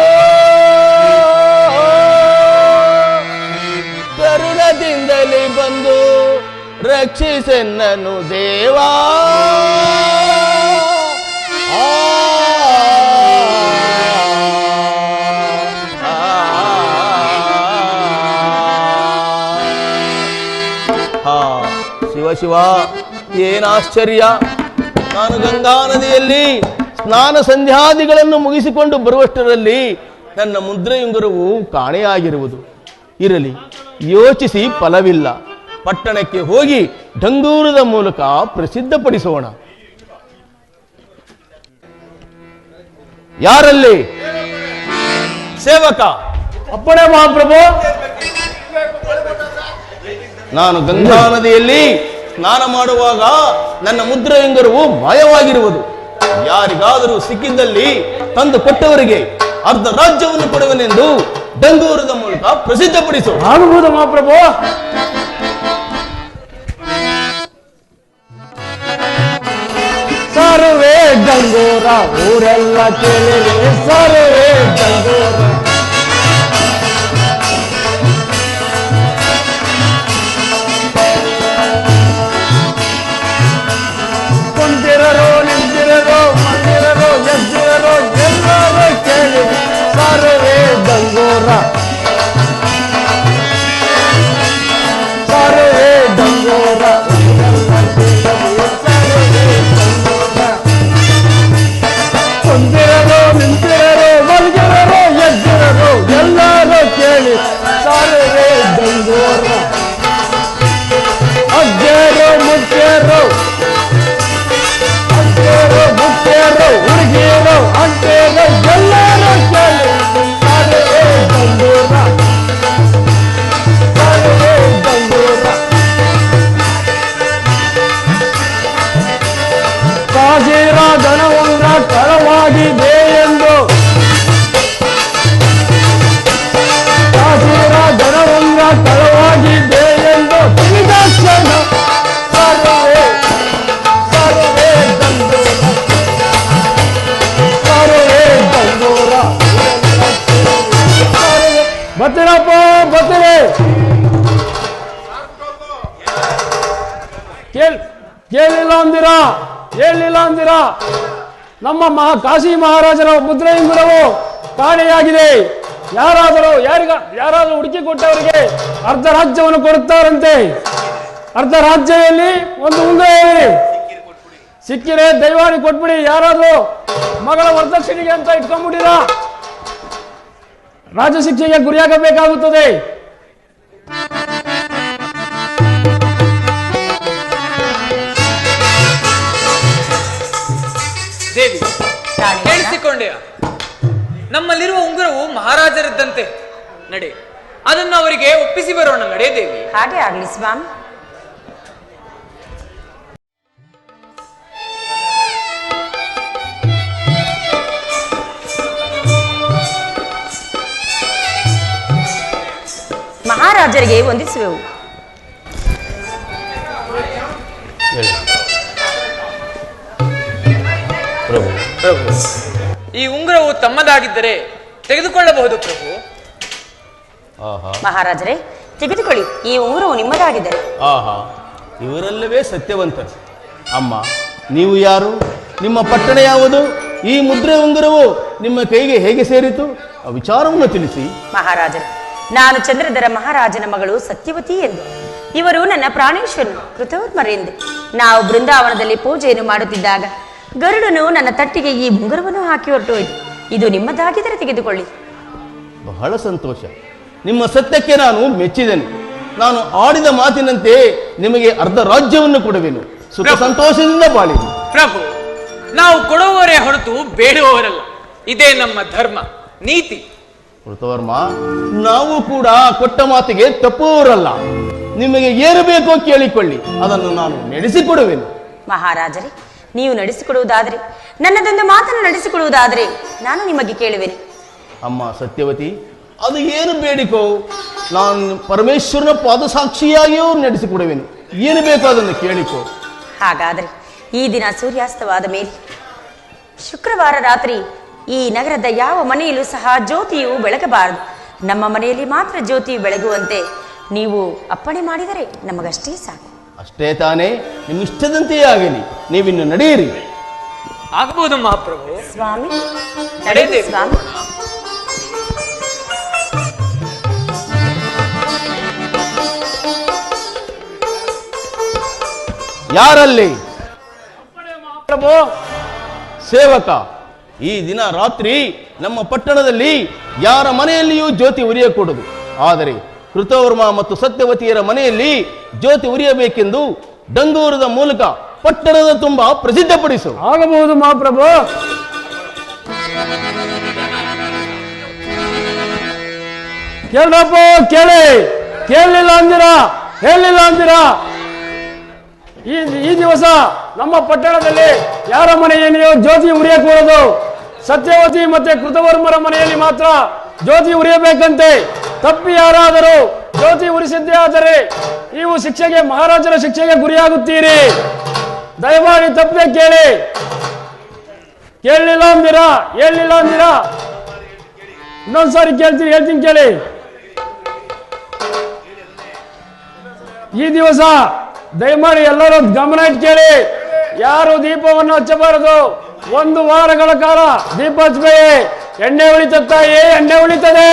Speaker 7: ಕರುಣದಿಂದಲೇ ಬಂದು ರಕ್ಷಿಸೆನ್ನನು ದೇವಾ. ಶಿವ ಶಿವ, ಏನಾಶ್ಚರ್ಯ! ನಾನು ಗಂಗಾ ನದಿಯಲ್ಲಿ ಸ್ನಾನ ಸಂಧ್ಯಾದಿಗಳನ್ನು ಮುಗಿಸಿಕೊಂಡು ಬರುವಷ್ಟರಲ್ಲಿ ನನ್ನ ಮುದ್ರೆಯುಂಗುರವು ಕಾಣೆಯಾಗಿರುವುದು. ಇರಲಿ, ಯೋಚಿಸಿ ಫಲವಿಲ್ಲ. ಪಟ್ಟಣಕ್ಕೆ ಹೋಗಿ ಡಂಗೂರದ ಮೂಲಕ ಪ್ರಸಿದ್ಧಪಡಿಸೋಣ. ಯಾರಲ್ಲಿ? ಸೇವಕ.
Speaker 3: ಅಪ್ಪಣೆ ಮಹಾಪ್ರಭು.
Speaker 7: ನಾನು ಗಂಗಾ ನದಿಯಲ್ಲಿ ಸ್ನಾನ ಮಾಡುವಾಗ ನನ್ನ ಮುದ್ರೆಯುಂಗುರವು ಮಾಯವಾಗಿರುವುದು. ಯಾರಿಗಾದರೂ ಸಿಕ್ಕಿದ್ದಲ್ಲಿ ತಂದು ಕೊಟ್ಟವರಿಗೆ ಅರ್ಧ ರಾಜ್ಯವನ್ನು ಕೊಡುವನೆಂದು ಡಂಗೂರದ ಮೂಲಕ ಪ್ರಸಿದ್ಧಪಡಿಸು.
Speaker 3: ಆಗಬಹುದು ಮಹಾಪ್ರಭು. ಸರ್ವೇ ಡಂಗೂರ ಊರೆಲ್ಲ ಕೇಳಿರಿ ಸರ್ವೇ ದಂಡೋರ. ಕುಂತಿರರು ನಿಂತಿರರು ಮಂದಿರರು ಎದ್ದಿರರು ಎಲ್ಲರೂ ಕೇಳಿ ಸರ್ವೇ ದಂಗೋರ ಸರ್ವೇ ದಂಗೋರ. ಕುಂತಿರರು ನಿಂತಿರರು ಮಲಗಿರರು ಎದ್ದಿರರು ಎಲ್ಲರೂ ಕೇಳಿ ಸರ್ವೇ ದಂಗೋರ. ಅಜ್ಜರು ಮುಖ್ಯರು ಮುಖ್ಯರು ಹುಡುಗಿಯರು ಅಂಟೇರು ಎಲ್ಲರೂ ಕೇಳಿ ಸರ್ವೇ ದಂಡೋರ ಸರ್ವೇ ದಂಡೋರ. ಕಾಶಿರ ಧನವಂಗ ಕಳವಾಗಿದೆ ಎಂದು ಕಾಶಿರ ಧನವಂಗ ಕಳವಾಗಿದೆ ಎಂದು ತಿಳಿದ ಕ್ಷಣ ಸರ್ವೇ ಸರ್ವೇ ದಂಡೋರ ಸರ್ವೇ ದಂಡೋರ. ಬರ್ತೀರಪ್ಪ ಬರ್ತೀರಿ. ಕೇಳಿಲ್ಲ ಅಂದಿರಾ ಹೇಳಿಲ್ಲ ಅಂದಿರಾ? ನಮ್ಮ ಕಾಶಿ ಮಹಾರಾಜರ ಮುದ್ರೆ ಉಂಗುರವು ಕಾಣೆಯಾಗಿದೆ. ಯಾರಾದರೂ ಹುಡುಕಿ ಕೊಟ್ಟವರಿಗೆ ಅರ್ಧ ರಾಜ್ಯವನ್ನು ಕೊಡುತ್ತಾರಂತೆ. ಅರ್ಧ ರಾಜ್ಯದಲ್ಲಿ ಒಂದು ಉಂಗುರ ಸಿಕ್ಕಿರೆ ದೈವಾಣಿ ಕೊಟ್ಬಿಡಿ. ಯಾರಾದರೂ ಮಗಳ ವರದಕ್ಷಿಣೆಗೆ ಅಂತ ಇಟ್ಕೊಂಡ್ಬಿಟ್ಟಿರಾ ರಾಜ ಶಿಕ್ಷೆಗೆ ಗುರಿಯಾಗಬೇಕಾಗುತ್ತದೆ.
Speaker 4: ದೇವಿ, ಕೇಳಿಸಿಕೊಂಡೆಯ? ನಮ್ಮಲ್ಲಿರುವ ಉಂಗುರವು ಮಹಾರಾಜರದ್ದಂತೆ. ನಡೆ, ಅದನ್ನು ಅವರಿಗೆ ಒಪ್ಪಿಸಿ ಬರೋಣ. ನಡೆ ದೇವಿ.
Speaker 5: ಹಾಗೆ ಆಗ್ಲಿ ಸ್ವಾಮಿ. ಮಹಾರಾಜರಿಗೆ ವಂದಿಸುವೆವು.
Speaker 4: ಪ್ರಭು, ಈ ಉಂಗುರವು ತಮ್ಮದಾಗಿದ್ದರೆ ತೆಗೆದುಕೊಳ್ಳಬಹುದು ಪ್ರಭು.
Speaker 5: ಮಹಾರಾಜರೇ, ತೆಗೆದುಕೊಳ್ಳಿ. ಈ ಉಂಗುರವು ನಿಮ್ಮದಾಗಿದ್ದರೆ.
Speaker 7: ಆಹಾ, ಇವರೆಲ್ಲವೇ ಸತ್ಯವಂತರು. ಅಮ್ಮ, ನೀವು ಯಾರು? ನಿಮ್ಮ ಪಟ್ಟಣ ಯಾವುದು? ಈ ಮುದ್ರೆ ಉಂಗುರವು ನಿಮ್ಮ ಕೈಗೆ ಹೇಗೆ ಸೇರಿತು? ಆ ವಿಚಾರವನ್ನು ತಿಳಿಸಿ.
Speaker 5: ಮಹಾರಾಜರೇ, ನಾನು ಚಂದ್ರಧರ ಮಹಾರಾಜನ ಮಗಳು ಸತ್ಯವತಿ ಎಂದು. ಇವರು ನನ್ನ ಪ್ರಾಣೇಶ್ವರನು ಕೃತವರ್ಮರೆಂದು. ನಾವು ಬೃಂದಾವನದಲ್ಲಿ ಪೂಜೆಯನ್ನು ಮಾಡುತ್ತಿದ್ದಾಗ ಗರುಡನು ನನ್ನ ತಟ್ಟಿಗೆ ಈ ಉಂಗುರವನ್ನು ಹಾಕಿ ಹೊರಟೋಯ್ತು. ಇದು ನಿಮ್ಮದಾಗಿದ್ದರೆ ತೆಗೆದುಕೊಳ್ಳಿ.
Speaker 7: ಬಹಳ ಸಂತೋಷ. ನಿಮ್ಮ ಸತ್ಯಕ್ಕೆ ನಾನು ಮೆಚ್ಚಿದೆನು. ನಾನು ಆಡಿದ ಮಾತಿನಂತೆ ನಿಮಗೆ ಅರ್ಧ ರಾಜ್ಯವನ್ನು ಕೊಡುವೆನು. ಸುಖ ಸಂತೋಷದಿಂದ ಬಾಳಿ.
Speaker 4: ಪ್ರಭು, ನಾವು ಕೊಡುವವರೇ ಹೊರತು ಬೇಡುವವರಲ್ಲ. ಇದೇ ನಮ್ಮ ಧರ್ಮ ನೀತಿ.
Speaker 7: ಕೃತವರ್ಮ, ನಾವು ಕೂಡ ಕೊಟ್ಟ ಮಾತಿಗೆ ತಪ್ಪುವವರಲ್ಲ. ನಿಮಗೆ ಏನು ಬೇಕೋ ಕೇಳಿಕೊಳ್ಳಿ, ಅದನ್ನು ನಾನು ನಡೆಸಿಕೊಡುವೆನು.
Speaker 5: ಮಹಾರಾಜರೇ, ನೀವು ನಡೆಸಿಕೊಡುವುದಾದರೆ, ನನ್ನದೊಂದು ಮಾತನ್ನು ನಡೆಸಿಕೊಡುವುದಾದರೆ ನಾನು ನಿಮಗೆ ಕೇಳುವೆನು.
Speaker 7: ಅಮ್ಮ ಸತ್ಯವತಿ, ಅದು ಏನು ಬೇಡಿಕೋ ನಾನು ಪರಮೇಶ್ವರನ ಪಾದಸಾಕ್ಷಿಯಾಗಿಯೂ ನಡೆಸಿಕೊಡುವೆನು. ಏನು ಬೇಕೋ ಅದನ್ನು ಕೇಳಿಕೋ.
Speaker 5: ಹಾಗಾದರೆ ಈ ದಿನ ಸೂರ್ಯಾಸ್ತವಾದ ಮೇಲೆ ಶುಕ್ರವಾರ ರಾತ್ರಿ ಈ ನಗರದ ಯಾವ ಮನೆಯಲ್ಲೂ ಸಹ ಜ್ಯೋತಿಯು ಬೆಳಗಬಾರದು. ನಮ್ಮ ಮನೆಯಲ್ಲಿ ಮಾತ್ರ ಜ್ಯೋತಿಯು ಬೆಳಗುವಂತೆ ನೀವು ಅಪ್ಪಣೆ ಮಾಡಿದರೆ ನಮಗಷ್ಟೇ ಸಾಕು.
Speaker 7: ಅಷ್ಟೇ ತಾನೇ? ನಿಮ್ಮ ಇಷ್ಟದಂತೆಯೇ ಆಗಲಿ. ನೀವಿನ್ನು ನಡೆಯಿರಿ.
Speaker 4: ಆಗಬಹುದು ಮಹಾಪ್ರಭು.
Speaker 5: ಸ್ವಾಮಿ,
Speaker 4: ನಡೆಯುತ್ತೇವೆ.
Speaker 5: ಸ್ವಾಮಿ.
Speaker 7: ಯಾರಲ್ಲಿ?
Speaker 3: ಪ್ರಭು,
Speaker 7: ಸೇವಕ. ಈ ದಿನ ರಾತ್ರಿ ನಮ್ಮ ಪಟ್ಟಣದಲ್ಲಿ ಯಾರ ಮನೆಯಲ್ಲಿಯೂ ಜ್ಯೋತಿ ಉರಿಯಕೂಡದು. ಆದರೆ ಕೃತವರ್ಮ ಮತ್ತು ಸತ್ಯವತಿಯರ ಮನೆಯಲ್ಲಿ ಜ್ಯೋತಿ ಉರಿಯಬೇಕೆಂದು ಡಂಗೂರದ ಮೂಲಕ ಪಟ್ಟಣದ ತುಂಬ ಪ್ರಸಿದ್ಧಪಡಿಸು.
Speaker 3: ಆಗಬಹುದು ಮಹಾಪ್ರಭು. ಕೇಳ್ರಪ್ಪ, ಕೇಳಲಿಲ್ಲ ಅಂದಿರಾ? ಹೇಳಿಲ್ಲ ಅಂದಿರಾ? ಈ ದಿವಸ ನಮ್ಮ ಪಟ್ಟಣದಲ್ಲಿ ಯಾರ ಮನೆಯಲ್ಲಿಯೋ ಜ್ಯೋತಿ ಉರಿಯಕೂಡದು. ಸತ್ಯವತಿ ಮತ್ತೆ ಕೃತವರ್ಮರ ಮನೆಯಲ್ಲಿ ಮಾತ್ರ ಜ್ಯೋತಿ ಉರಿಯಬೇಕಂತೆ. ತಪ್ಪಿ ಯಾರಾದರೂ ಜ್ಯೋತಿ ಉರಿಸಿದ್ದೇ ಆದರೆ ನೀವು ಮಹಾರಾಜರ ಶಿಕ್ಷೆಗೆ ಗುರಿಯಾಗುತ್ತೀರಿ. ದಯಮಾಡಿ ತಪ್ಪದೆ ಕೇಳಿ. ಕೇಳಲಿಲ್ಲ ಅಂದಿರಾ? ಹೇಳಿಲ್ಲ ಅಂದಿರಾ? ಇನ್ನೊಂದ್ಸಾರಿ ಹೇಳ್ತೀನಿ ಕೇಳಿ. ಈ ದಿವಸ ದಯಮಾಡಿ ಎಲ್ಲರೂ ಗಮನ ಇಟ್ಟು ಕೇಳಿ. ಯಾರು ದೀಪವನ್ನು ಹಚ್ಚಬಾರದು. 1 ವಾರಗಳ ಕಾಲ ದೀಪ ಹಚ್ಚಬೇಡಿ. ಎಣ್ಣೆ ಉಳಿತಾಯಿ, ಎಣ್ಣೆ ಉಳಿತದೆ.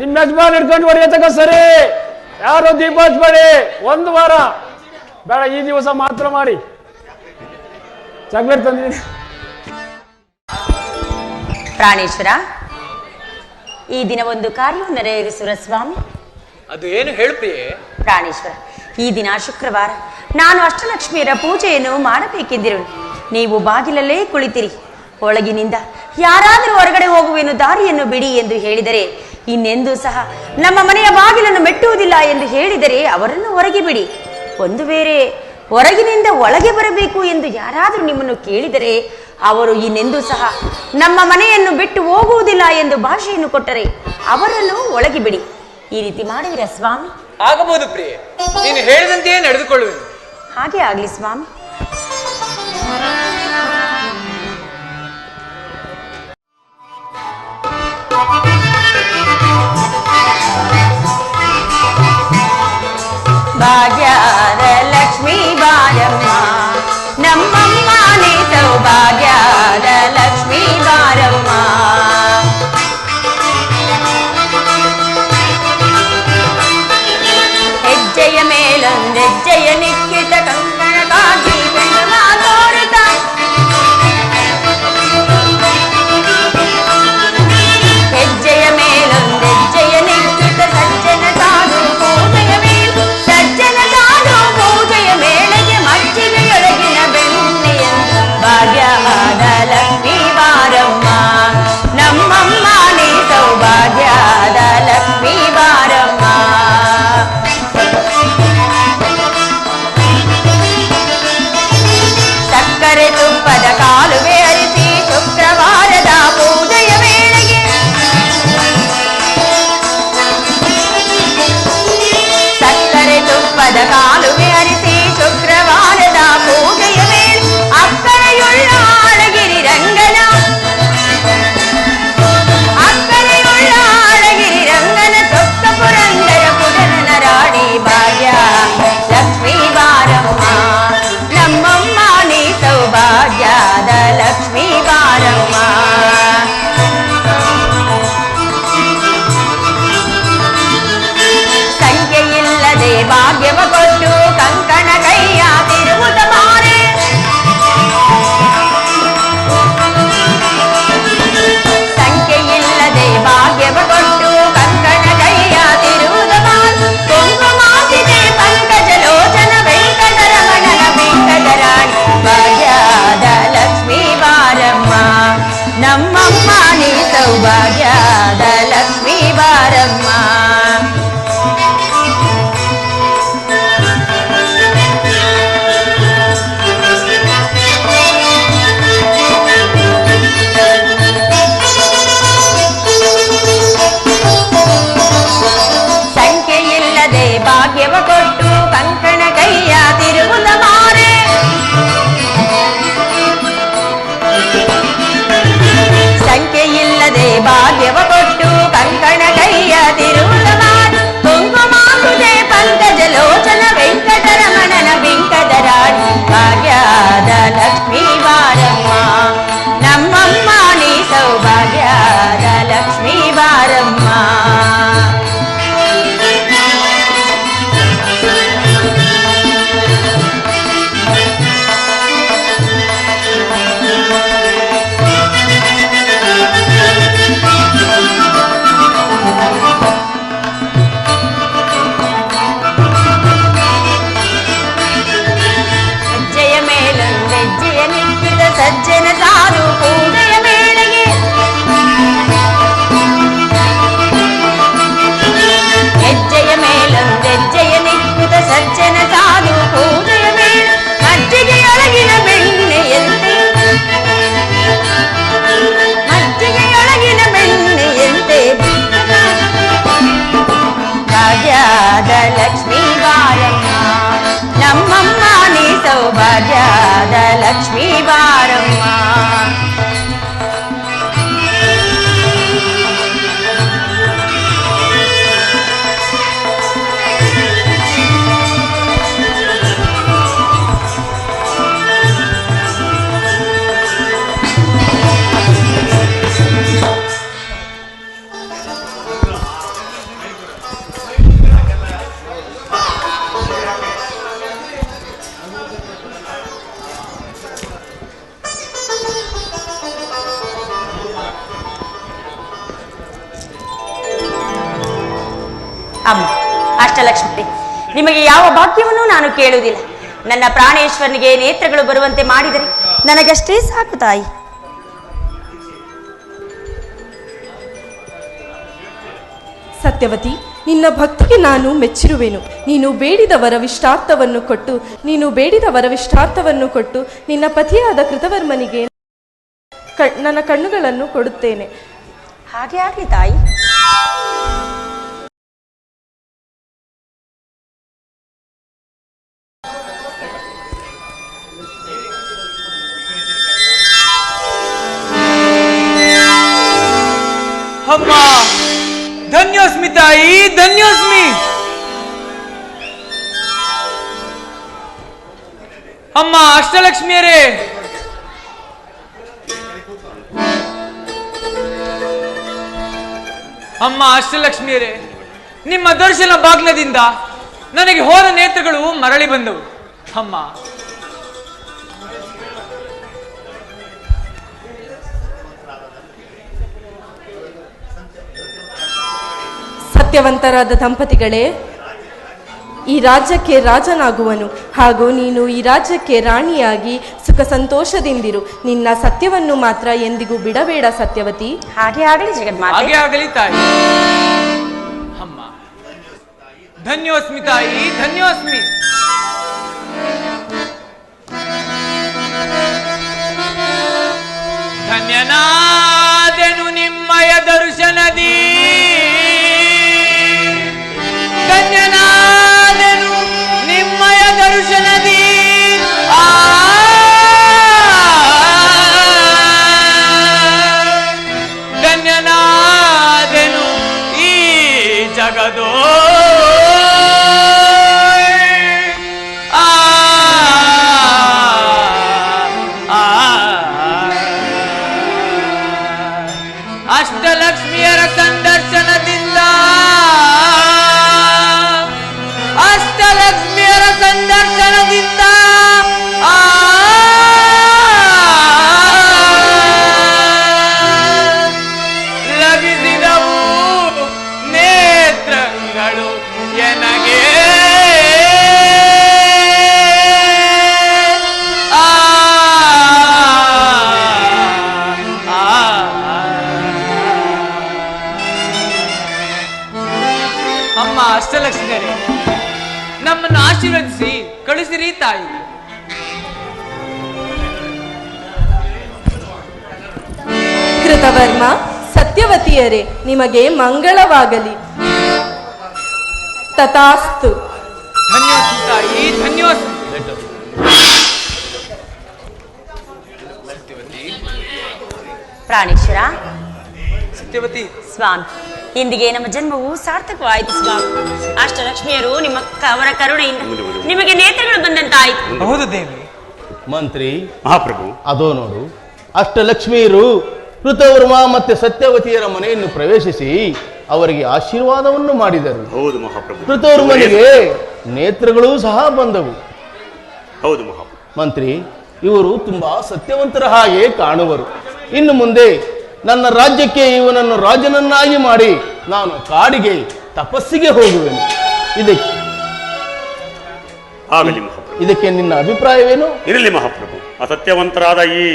Speaker 3: ನಿಮ್ಮ ಯಜಮಾನ್ ಹಿಡ್ಕೊಂಡು ಹೊಡೆಯತಕ್ಕ ಸರಿ. ಯಾರು ದೀಪ ಹಚ್ಚಬೇಡಿ 1 ವಾರ ಬೇಡ. ಈ ದಿವಸ ಮಾತ್ರ ಮಾಡಿ. ಚಾಕ್ಲೇಟ್ ತಂದಿದ್ದೀನಿ.
Speaker 5: ಪ್ರಾಣೇಶ್ವರ, ಈ ದಿನ ಒಂದು ಕಾರ್ಯವನ್ನು ನೆರವೇರಿಸುವ ಸ್ವಾಮಿ.
Speaker 4: ಅದು ಏನು ಹೇಳುಪ್ರಿಯೇ?
Speaker 5: ಪ್ರಾಣೇಶ್ವರ, ಈ ದಿನ ಶುಕ್ರವಾರ. ನಾನು ಅಷ್ಟಲಕ್ಷ್ಮಿಯರ ಪೂಜೆಯನ್ನು ಮಾಡಬೇಕೆಂದಿರು. ನೀವು ಬಾಗಿಲಲ್ಲೇ ಕುಳಿತಿರಿ. ಒಳಗಿನಿಂದ ಯಾರಾದರೂ ಹೊರಗಡೆ ಹೋಗುವೆನು, ದಾರಿಯನ್ನು ಬಿಡಿ ಎಂದು ಹೇಳಿದರೆ, ಇನ್ನೆಂದೂ ಸಹ ನಮ್ಮ ಮನೆಯ ಬಾಗಿಲನ್ನು ಮೆಟ್ಟುವುದಿಲ್ಲ ಎಂದು ಹೇಳಿದರೆ ಅವರನ್ನು ಹೊರಗೆ ಬಿಡಿ. ಒಂದು ವೇಳೆ ಹೊರಗಿನಿಂದ ಒಳಗೆ ಬರಬೇಕು ಎಂದು ಯಾರಾದರೂ ನಿಮ್ಮನ್ನು ಕೇಳಿದರೆ ಅವರು ಇನ್ನೆಂದೂ ಸಹ ನಮ್ಮ ಮನೆಯನ್ನು ಬಿಟ್ಟು ಹೋಗುವುದಿಲ್ಲ ಎಂದು ಭಾಷೆಯನ್ನು ಕೊಟ್ಟರೆ ಅವರನ್ನು ಒಳಗೆ ಬಿಡಿ. ಈ ರೀತಿ ಮಾಡುವಿರ ಸ್ವಾಮಿ?
Speaker 4: ಆಗಬಹುದು ಪ್ರಿಯೆ, ನೀನು ಹೇಳಿದಂತೆಯೇ ನಡೆದುಕೊಳ್ಳುವೆನು.
Speaker 5: ಹಾಗೆ ಆಗ್ಲಿ ಸ್ವಾಮಿ. ಭಾಗ್ಯದ ಲಕ್ಷ್ಮೀ ಬಾರಮ್ಮ, ನಮ್ಮಮ್ಮ ನೀ ಸೌಭಾಗ್ಯದ ಲಕ್ಷ್ಮೀ ಬಾರಮ್ಮ. ಹೆಜ್ಜೆಯ ಮೇಲೊಂದೆಜ್ಜೆಯ ನಿಕ್ಕಿತ ಕಂಕಣಕ್ಕಾಗಿ ಬೆಳಮ ತೋರಿತ, ಹೆಜ್ಜೆಯ ಮೇಲೊಂದೆಜ್ಜೆಯ ನಿಕ್ಕಿತ ಸಜ್ಜನ ಸಾಧು ಪೂಜೆಯ ಮೇಲು, ಸಜ್ಜನ ಸಾಧು ಪೂಜೆಯ ಮೇಳೆಗೆ ಮಜ್ಜಿಗೆಯೊಳಗಿನ ಬೆಣ್ಣೆಯಂದು ಭಾಗ್ಯವಾದ ಲಕ್ಷ್ಮೀ ಬಾರಮ್ಮ, ನಮ್ಮಮ್ಮ ನೀ ಸೌಭಾಗ್ಯದ ಲಕ್ಷ್ಮೀ ಬಾರಮ್ಮ. ಸಕ್ಕರೆ ತುಪ್ಪದ ಕಾಲುವೆ ಅರಿಸಿ ಶುಕ್ರವಾರದ ಪೂಜೆಯ ವೇಳೆಗೆ, ಸಕ್ಕರೆ ತುಪ್ಪದ ಕಾಲುವೆ ಅರಿಸಿ ಶುಕ್ರವಾರದ ಪೂಜೆಯ ವೇಳೆ ಅಕ್ಕರೆಯುಳ್ಳ ಅಳಗಿರಿ ರಂಗನ, ಅಕ್ಕರೆಯುಳ್ಳ ಅಳಗಿರಿ ರಂಗನ ಸೊಕ್ಕ ಪುರಂದರ ಪುರನ ರಾಣಿ ಭಾಗ್ಯ ಲಕ್ಷ್ಮೀ ಬಾರಮ್ಮ, ನಮ್ಮಮ್ಮ ನೀ ಸೌಭಾಗ್ಯದ ಲಕ್ಷ್ಮೀ ಬಾರಮ್ಮ. ಸಂಖ್ಯೆಯಿಲ್ಲದೆ ಭಾಗ್ಯವ ಕೊಟ್ಟು ಕಂಕಣ ಕೈಯ ತಿರುವುದ ಮಾರೆ, ಅಮ್ಮ ಅಷ್ಟಲಕ್ಷ್ಮಿ, ನಿಮಗೆ ಯಾವ ಭಾಗ್ಯವನ್ನು ನಾನು ಕೇಳುವುದಿಲ್ಲ. ನನ್ನ ಪ್ರಾಣೇಶ್ವರನಿಗೆ ನೇತ್ರಗಳು ಬರುವಂತೆ ಮಾಡಿದರೆ ನನಗಷ್ಟೇ ಸಾಕು ತಾಯಿ.
Speaker 9: ಸತ್ಯವತಿ, ನಿನ್ನ ಭಕ್ತಿಗೆ ನಾನು ಮೆಚ್ಚಿರುವೆನು. ನೀನು ಬೇಡಿದ ವರವಿಷ್ಟಾರ್ಥವನ್ನು ಕೊಟ್ಟು ನಿನ್ನ ಪತಿಯಾದ ಕೃತವರ್ಮನಿಗೆ ನನ್ನ ಕಣ್ಣುಗಳನ್ನು ಕೊಡುತ್ತೇನೆ.
Speaker 5: ಹಾಗೆ ಆಗಲಿ ತಾಯಿ.
Speaker 4: ಅಮ್ಮ ಧನ್ಯೋಸ್ಮಿ ತಾಯಿ, ಧನ್ಯೋಸ್ಮಿ. ಅಮ್ಮ ಅಷ್ಟಲಕ್ಷ್ಮಿಯರೇ, ಅಮ್ಮ ಅಷ್ಟಲಕ್ಷ್ಮಿಯರೇ, ನಿಮ್ಮ ದರ್ಶನ ಬಾಗ್ಲದಿಂದ ನನಗೆ ಹೋದ ನೇತ್ರಗಳು ಮರಳಿ ಬಂದವು. ಅಮ್ಮ
Speaker 9: ಸತ್ಯವಂತರಾದ ದಂಪತಿಗಳೇ, ಈ ರಾಜ್ಯಕ್ಕೆ ರಾಜನಾಗುವನು ಹಾಗೂ ನೀನು ಈ ರಾಜ್ಯಕ್ಕೆ ರಾಣಿಯಾಗಿ ಸುಖ ಸಂತೋಷದಿಂದಿರು. ನಿನ್ನ ಸತ್ಯವನ್ನು ಮಾತ್ರ ಎಂದಿಗೂ ಬಿಡಬೇಡ ಸತ್ಯವತಿ.
Speaker 5: ಹಾಗೆ ಆಗಲಿ ಜಗನ್ಮಾತೆ.
Speaker 4: ಹಾಗೆ ಆಗಲಿ ತಾಯಿ. ಅಮ್ಮ ಧನ್ಯೋಸ್ಮಿ ತಾಯಿ, ಧನ್ಯೋಸ್ಮಿ. ಧನ್ಯನಾದೆನು ನಿಮ್ಮಯ ದರ್ಶನದಿ, ಧನ್ಯನಾದೆನು ನಿಮ್ಮಯ ದರ್ಶನದಿ. ಧನ್ಯನಾದೆನು ಈ ಜಗದೋ ಅಷ್ಟಲಕ್ಷ್ಮಿಯರ ಸಂದರ್ಶನದಿಂದ, ಅಷ್ಟಲಕ್ಷ್ಮಿಯರ ಸಂದರ್ಶನದಿಂದ ಲಭಿಸಿದವು ನೇತ್ರಗಳು ಎನಗೆ. ಅಮ್ಮ ಅಷ್ಟಲಕ್ಷ್ಮಿಯರೇ, ನಮ್ಮನ್ನು ಆಶೀರ್ವದಿಸಿ ಕಳಿಸಿರಿ ತಾಯಿ.
Speaker 9: ಕೃತವರ್ಮ, ಸತ್ಯವತಿಯರೇ, ನಿಮಗೆ ಮಂಗಳವಾಗಲಿ. ತಥಾಸ್ತು.
Speaker 4: ಧನ್ಯೋಸ್ಮಿ ತಾಯಿ, ಧನ್ಯೋಸ್ಮಿ.
Speaker 5: ಪ್ರಾಣೇಶ್ವರ,
Speaker 4: ಸತ್ಯವತಿ,
Speaker 5: ಸ್ವಾಮಿ, ಇಂದಿಗೆ ನಮ್ಮ ಜನ್ಮವು ಸಾರ್ಥಕವಾಯಿತು ಸ್ವಾಮಿ. ಅಷ್ಟಲಕ್ಷ್ಮಿಯರು ಅವರ ಕರುಣೆಯಿಂದ ನಿಮಗೆ ನೇತ್ರಗಳು ಬಂದಂತಾಯಿತು.
Speaker 4: ಹೌದು ದೇವಿ.
Speaker 7: ಮಂತ್ರಿ
Speaker 8: ಮಹಾಪ್ರಭು,
Speaker 7: ಅದೋ ನೋಡು, ಅಷ್ಟಲಕ್ಷ್ಮಿಯರು ಕೃತವರ್ಮ ಮತ್ತೆ ಸತ್ಯವತಿಯರ ಮನೆಯನ್ನು ಪ್ರವೇಶಿಸಿ ಅವರಿಗೆ ಆಶೀರ್ವಾದವನ್ನು ಮಾಡಿದರು.
Speaker 8: ಹೌದು ಮಹಾಪ್ರಭು.
Speaker 7: ಕೃತವರ್ಮನಿಗೆ ನೇತ್ರಗಳೂ ಸಹ ಬಂದವು.
Speaker 8: ಹೌದು ಮಹಾಪ್ರಭು.
Speaker 7: ಮಂತ್ರಿ, ಇವರು ತುಂಬಾ ಸತ್ಯವಂತರ ಹಾಗೆ ಕಾಣುವರು. ಇನ್ನು ಮುಂದೆ ನನ್ನ ರಾಜ್ಯಕ್ಕೆ ಇವನನ್ನು ರಾಜನನ್ನಾಗಿ ಮಾಡಿ ನಾನು ಕಾಡಿಗೆ ತಪಸ್ಸಿಗೆ ಹೋಗುವೆನು.
Speaker 8: ಆಗಲಿ ಮಹಾಪ್ರಭು.
Speaker 7: ಇದಕ್ಕೆ ನಿನ್ನ ಅಭಿಪ್ರಾಯವೇನು?
Speaker 8: ಇರಲಿ ಮಹಾಪ್ರಭು. ಅಸತ್ಯವಂತರಾದ ಈ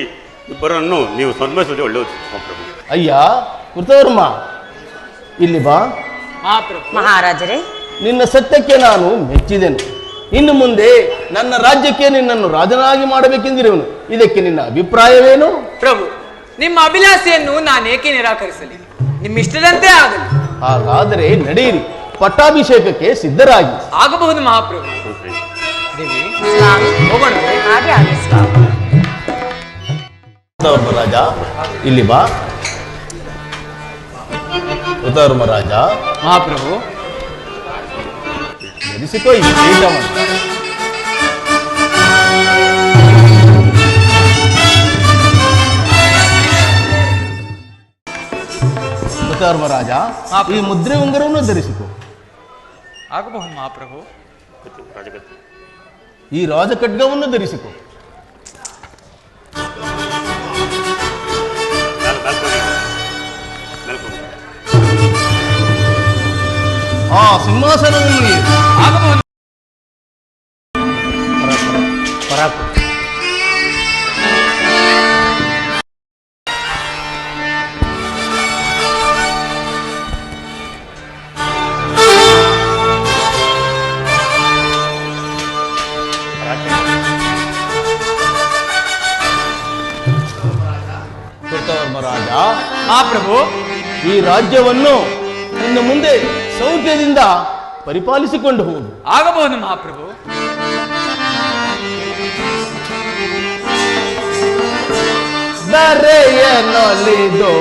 Speaker 8: ಇಬ್ಬರನ್ನು ನೀವು ಸನ್ಮಾನಿಸುವುದು ಒಳ್ಳೆಯದು ಮಹಾಪ್ರಭು.
Speaker 7: ಅಯ್ಯ ಕೃತವರ್ಮ, ಇಲ್ಲಿ ಬಾ.
Speaker 4: ಮಹಾಪ್ರಭು.
Speaker 5: ಮಹಾರಾಜರೇ,
Speaker 7: ನಿನ್ನ ಸತ್ಯಕ್ಕೆ ನಾನು ಮೆಚ್ಚಿದೆನು. ಇನ್ನು ಮುಂದೆ ನನ್ನ ರಾಜ್ಯಕ್ಕೆ ನಿನ್ನನ್ನು ರಾಜನಾಗಿ ಮಾಡಬೇಕೆಂದಿರುವನು. ಇದಕ್ಕೆ ನಿನ್ನ ಅಭಿಪ್ರಾಯವೇನು?
Speaker 4: ಪ್ರಭು, ನಿಮ್ಮ ಅಭಿಲಾಷೆಯನ್ನು ನಾನೇಕೆ ನಿರಾಕರಿಸಲಿ? ನಿಮ್ಮ ಇಷ್ಟದಂತೆ ಆಗಲಿ.
Speaker 7: ಹಾಗಾದರೆ ನಡೆಯಿರಿ, ಪಟ್ಟಾಭಿಷೇಕಕ್ಕೆ ಸಿದ್ಧರಾಗಿ.
Speaker 4: ಆಗಬಹುದು ಮಹಾಪ್ರಭು. ದೇವಿ,
Speaker 5: ಸ್ವಾಮಿ,
Speaker 4: ಹೋಗೋಣ.
Speaker 5: ಹಾಗೆ ಆಗಲಿ ಸ್ವಾಮಿ.
Speaker 7: ರಾಜ, ಇಲ್ಲಿ ಬಾ. ರಾಜ,
Speaker 4: ಮಹಾಪ್ರಭು,
Speaker 7: ಧರಿಸಿಕೋ ಈ ಕಿರೀಟವನ್ನು. ಧರ್ಮರಾಜ, ಈ ಮುದ್ರೆ ಉಂಗುರವನ್ನು ಧರಿಸಿಕೊ.
Speaker 4: ಆಗಬಹುದು ಮಹಾಪ್ರಭು.
Speaker 7: ಈ ರಾಜಖಡ್ಗವನ್ನು ಧರಿಸಿಕೊ. ಆ ಸಿಂಹಾಸನವನ್ನು ಏರು.
Speaker 4: ಆಗಬಹುದು.
Speaker 7: ಪರಾಕ್ರಮ. ಕೃತವರ್ಮರಾಜ,
Speaker 4: ಮಹಾಪ್ರಭು,
Speaker 7: ಈ ರಾಜ್ಯವನ್ನು ಇನ್ನು ಮುಂದೆ ಸೌಖ್ಯದಿಂದ ಪರಿಪಾಲಿಸಿಕೊಂಡು ಹೋಗು.
Speaker 4: ಆಗಬಹುದು ಮಹಾಪ್ರಭು.
Speaker 7: ದರೆಯನ್ನೊಲಿದು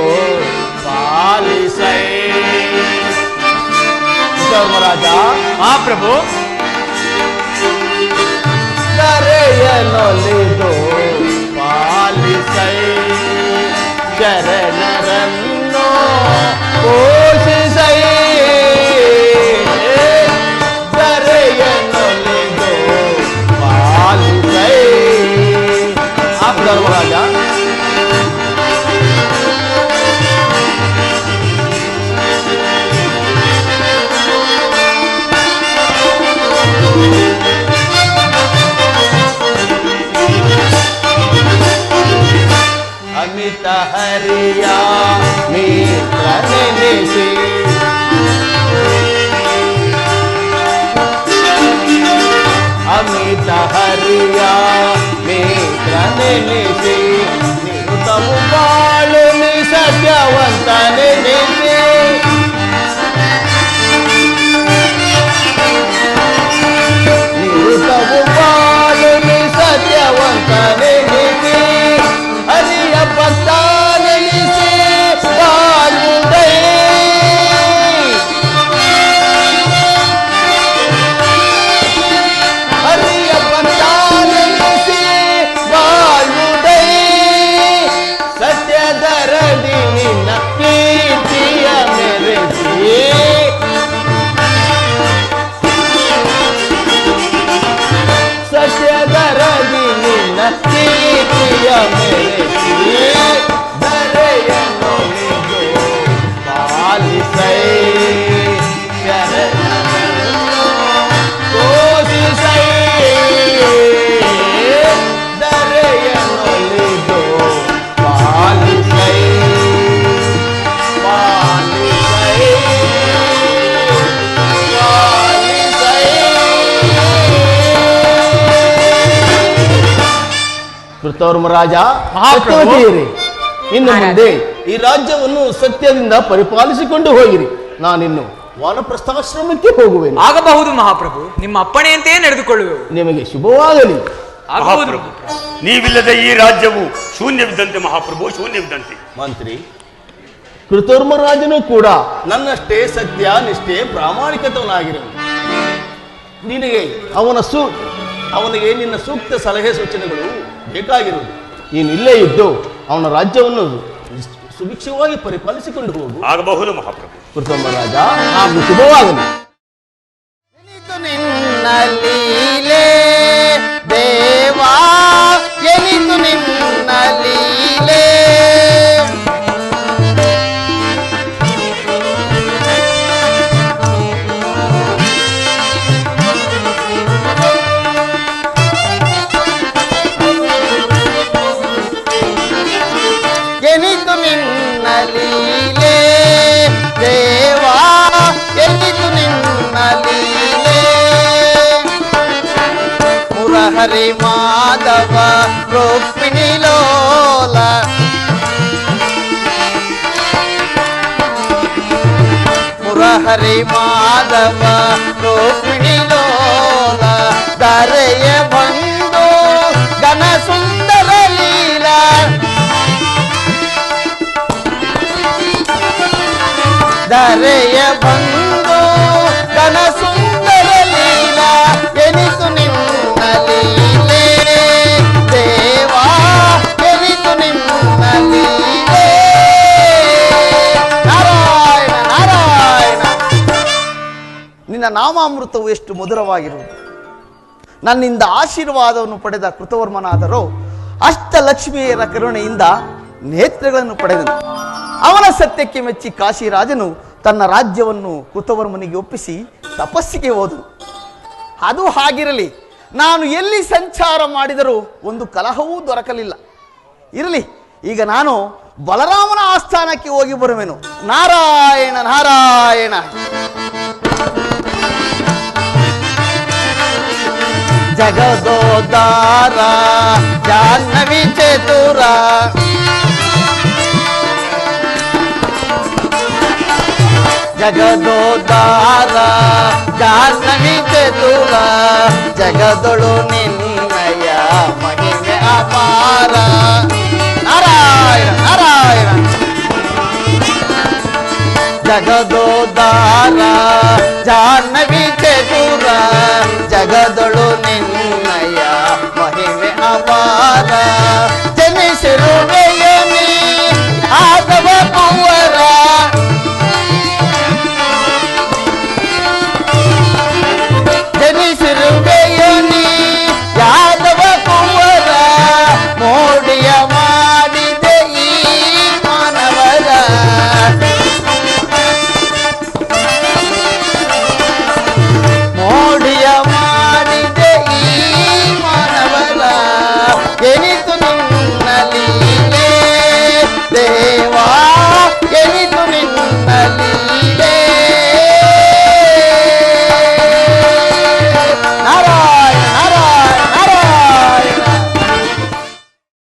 Speaker 7: ಪಾಲಿಸೈ. ಧರ್ಮರಾಜ,
Speaker 4: ಮಹಾಪ್ರಭು,
Speaker 7: ದರೆಯನ್ನೊಲಿದು ಪಾಲಿಸೈ. ಶರಣರನ್ನು ಪೋಷಿಸೈ. ದರೆಯನ್ನೊಲಿದು ಪಾಲಿಸೈ. ಧರ್ಮರಾಜ, ಅಮಿತ ಹರಿಯ ಮಿತ್ರ ನೆನೆಸಿ. ಅಮಿತ ಹರಿಯ ಮಿತ್ರ ನೆನೆಸಿ. ನಿರುತವು ಬಾಳು ನಿ ಸತ್ಯವಂತ ನೆನೆಸಿ. ನಿರುತವು ಬಾಳು ನಿ ಸತ್ಯವಂತ ನೆನೆಸಿ. ಹರಿಯ ಭಕ್ತ ನೆನೆಸಿ ಬಾಳುವುದೈ. ಹರಿಯ ಭಕ್ತ ನೆನೆಸಿ ಬಾಳುವುದೈ. ಸತ್ಯದರದಿ ನಿನ್ನ ಕೀರ್ತಿಯ ಮೆರೆಸಿ. ಸತ್ಯದರದಿ ನಿನ್ನ ಕೀರ್ತಿಯ ಮೆರೆಸಿ. ದರೆಯನ್ನೊಲಿದು ಪಾಲಿಸೈ. ಶರಣರನ್ನು ಪೋಷಿಸೈ. ದರೆಯನ್ನೊಲಿದು ಪಾಲಿಸೈ. ಪಾಲಿಸೈ. ಪಾಲಿಸೈ. ಕೃತವರ್ಮರಾಜ,
Speaker 4: ಮಹಾಪ್ರಭು.
Speaker 7: ಸತ್ಯವತಿಯರೇ, ಇನ್ನು ಮುಂದೆ ಈ ರಾಜ್ಯವನ್ನು ಸತ್ಯದಿಂದ ಪರಿಪಾಲಿಸಿಕೊಂಡು ಹೋಗಿರಿ. ನಾನಿನ್ನು ವಾನಪ್ರಸ್ಥಾಶ್ರಮಕ್ಕೆ ಹೋಗುವೆನು.
Speaker 4: ಆಗಬಹುದು ಮಹಾಪ್ರಭು. ನಿಮ್ಮ ಅಪ್ಪಣೆಯಂತೆಯೇ ನಡೆದುಕೊಳ್ಳುವೆವು.
Speaker 7: ನಿಮಗೆ ಶುಭವಾಗಲಿ.
Speaker 4: ಆಗಬಹುದು.
Speaker 8: ಮಹಾಪ್ರಭು, ನೀವಿಲ್ಲದೆ ಈ ರಾಜ್ಯವು ಶೂನ್ಯವಿದ್ದಂತೆ ಮಹಾಪ್ರಭು, ಶೂನ್ಯವಿದ್ದಂತೆ.
Speaker 7: ಮಂತ್ರಿ, ಕೃತವರ್ಮರಾಜನು ಕೂಡ ನನ್ನಷ್ಟೇ ಸತ್ಯ ನಿಷ್ಠೆ ಪ್ರಾಮಾಣಿಕತವನಾಗಿರನು. ನಿನಗೆ ಅವನಿಗೆ ನಿನ್ನ ಸೂಕ್ತ ಸಲಹೆ ಸೂಚನೆಗಳು ಬೇಕಾಗಿರುವುದು. ನೀನು ಇಲ್ಲೇ ಇದ್ದು ಅವನ ರಾಜ್ಯವನ್ನು ಸುಭಿಕ್ಷವಾಗಿ ಪರಿಪಾಲಿಸಿಕೊಂಡು ಹೋಗು.
Speaker 8: ಆಗಬಹುದು ಮಹಾಪ್ರಭು.
Speaker 7: ಕೃತವರ್ಮರಾಜ, ಹಾಗೂ ಶುಭವಾಗಲಿ.
Speaker 6: ನಿನ್ನ ಲೀಲೆ ದೇವಾ, ಎನಿತು ನಿನ್ನ ಲೀಲೆ. ಎನಿತು ನಿನ್ನ ಲೀಲೆ ದೇವಾ, ಎನಿತು ನಿನ್ನ ಲೀಲೆ. ಮುರಹರಿ ಮಾಧವ ರುಕ್ಮಿಣಿ ಲೋಲ. ಮುರಹರಿ ಮಾಧವ ರುಕ್ಮಿಣಿ ಲೋಲ. ಧರೆಯ ಬಂದು ಘನ ಸುಂದರ ಲೀಲಾ. ಧರೆಯ ಬಂದು ಘನ ಸುಂದರ ಲೀಲಾ. ಎನಿತು ನಿನ್ನ ಲೀಲೆ ದೇವಾ, ಎನಿತು ನಿನ್ನ ಲೀಲೆ. ನಾರಾಯಣ ನಾರಾಯಣ. ನಿನ್ನ ನಾಮಾಮೃತವು ಎಷ್ಟು ಮಧುರವಾಗಿರುವುದು. ನನ್ನಿಂದ ಆಶೀರ್ವಾದವನ್ನು ಪಡೆದ ಕೃತವರ್ಮನಾದರೂ ಅಷ್ಟಲಕ್ಷ್ಮಿಯರ ಕರುಣೆಯಿಂದ ನೇತ್ರಗಳನ್ನು ಪಡೆದನು. ಅವನ ಸತ್ಯಕ್ಕೆ ಮೆಚ್ಚಿ ಕಾಶಿರಾಜನು ತನ್ನ ರಾಜ್ಯವನ್ನು ಕೃತವರ್ಮನಿಗೆ ಒಪ್ಪಿಸಿ ತಪಸ್ಸಿಗೆ ಹೋದನು. ಅದು ಹಾಗಿರಲಿ, ನಾನು ಎಲ್ಲಿ ಸಂಚಾರ ಮಾಡಿದರೂ ಒಂದು ಕಲಹವೂ ದೊರಕಲಿಲ್ಲ. ಇರಲಿ, ಈಗ ನಾನು ಬಲರಾಮನ ಆಸ್ಥಾನಕ್ಕೆ ಹೋಗಿ ಬರುವೆನು. ನಾರಾಯಣ ನಾರಾಯಣ. ಜಗದೋದ್ಧಾರ ಜಾಹ್ನವಿ ಚತುರ, ಜಗದೋದ್ಧಾರ ಜಾಹ್ನವಿ ಚತುರ, ಜಗದೊಳು ನಿನ್ನಯ ಮಹಿಮೆ ಅಪಾರ. ನಾರಾಯಣ ನಾರಾಯಣ. ಜಗದೋದ್ಧಾರ ಜಾಹ್ನವಿ ಚತುರ, ಜಗದೊಳು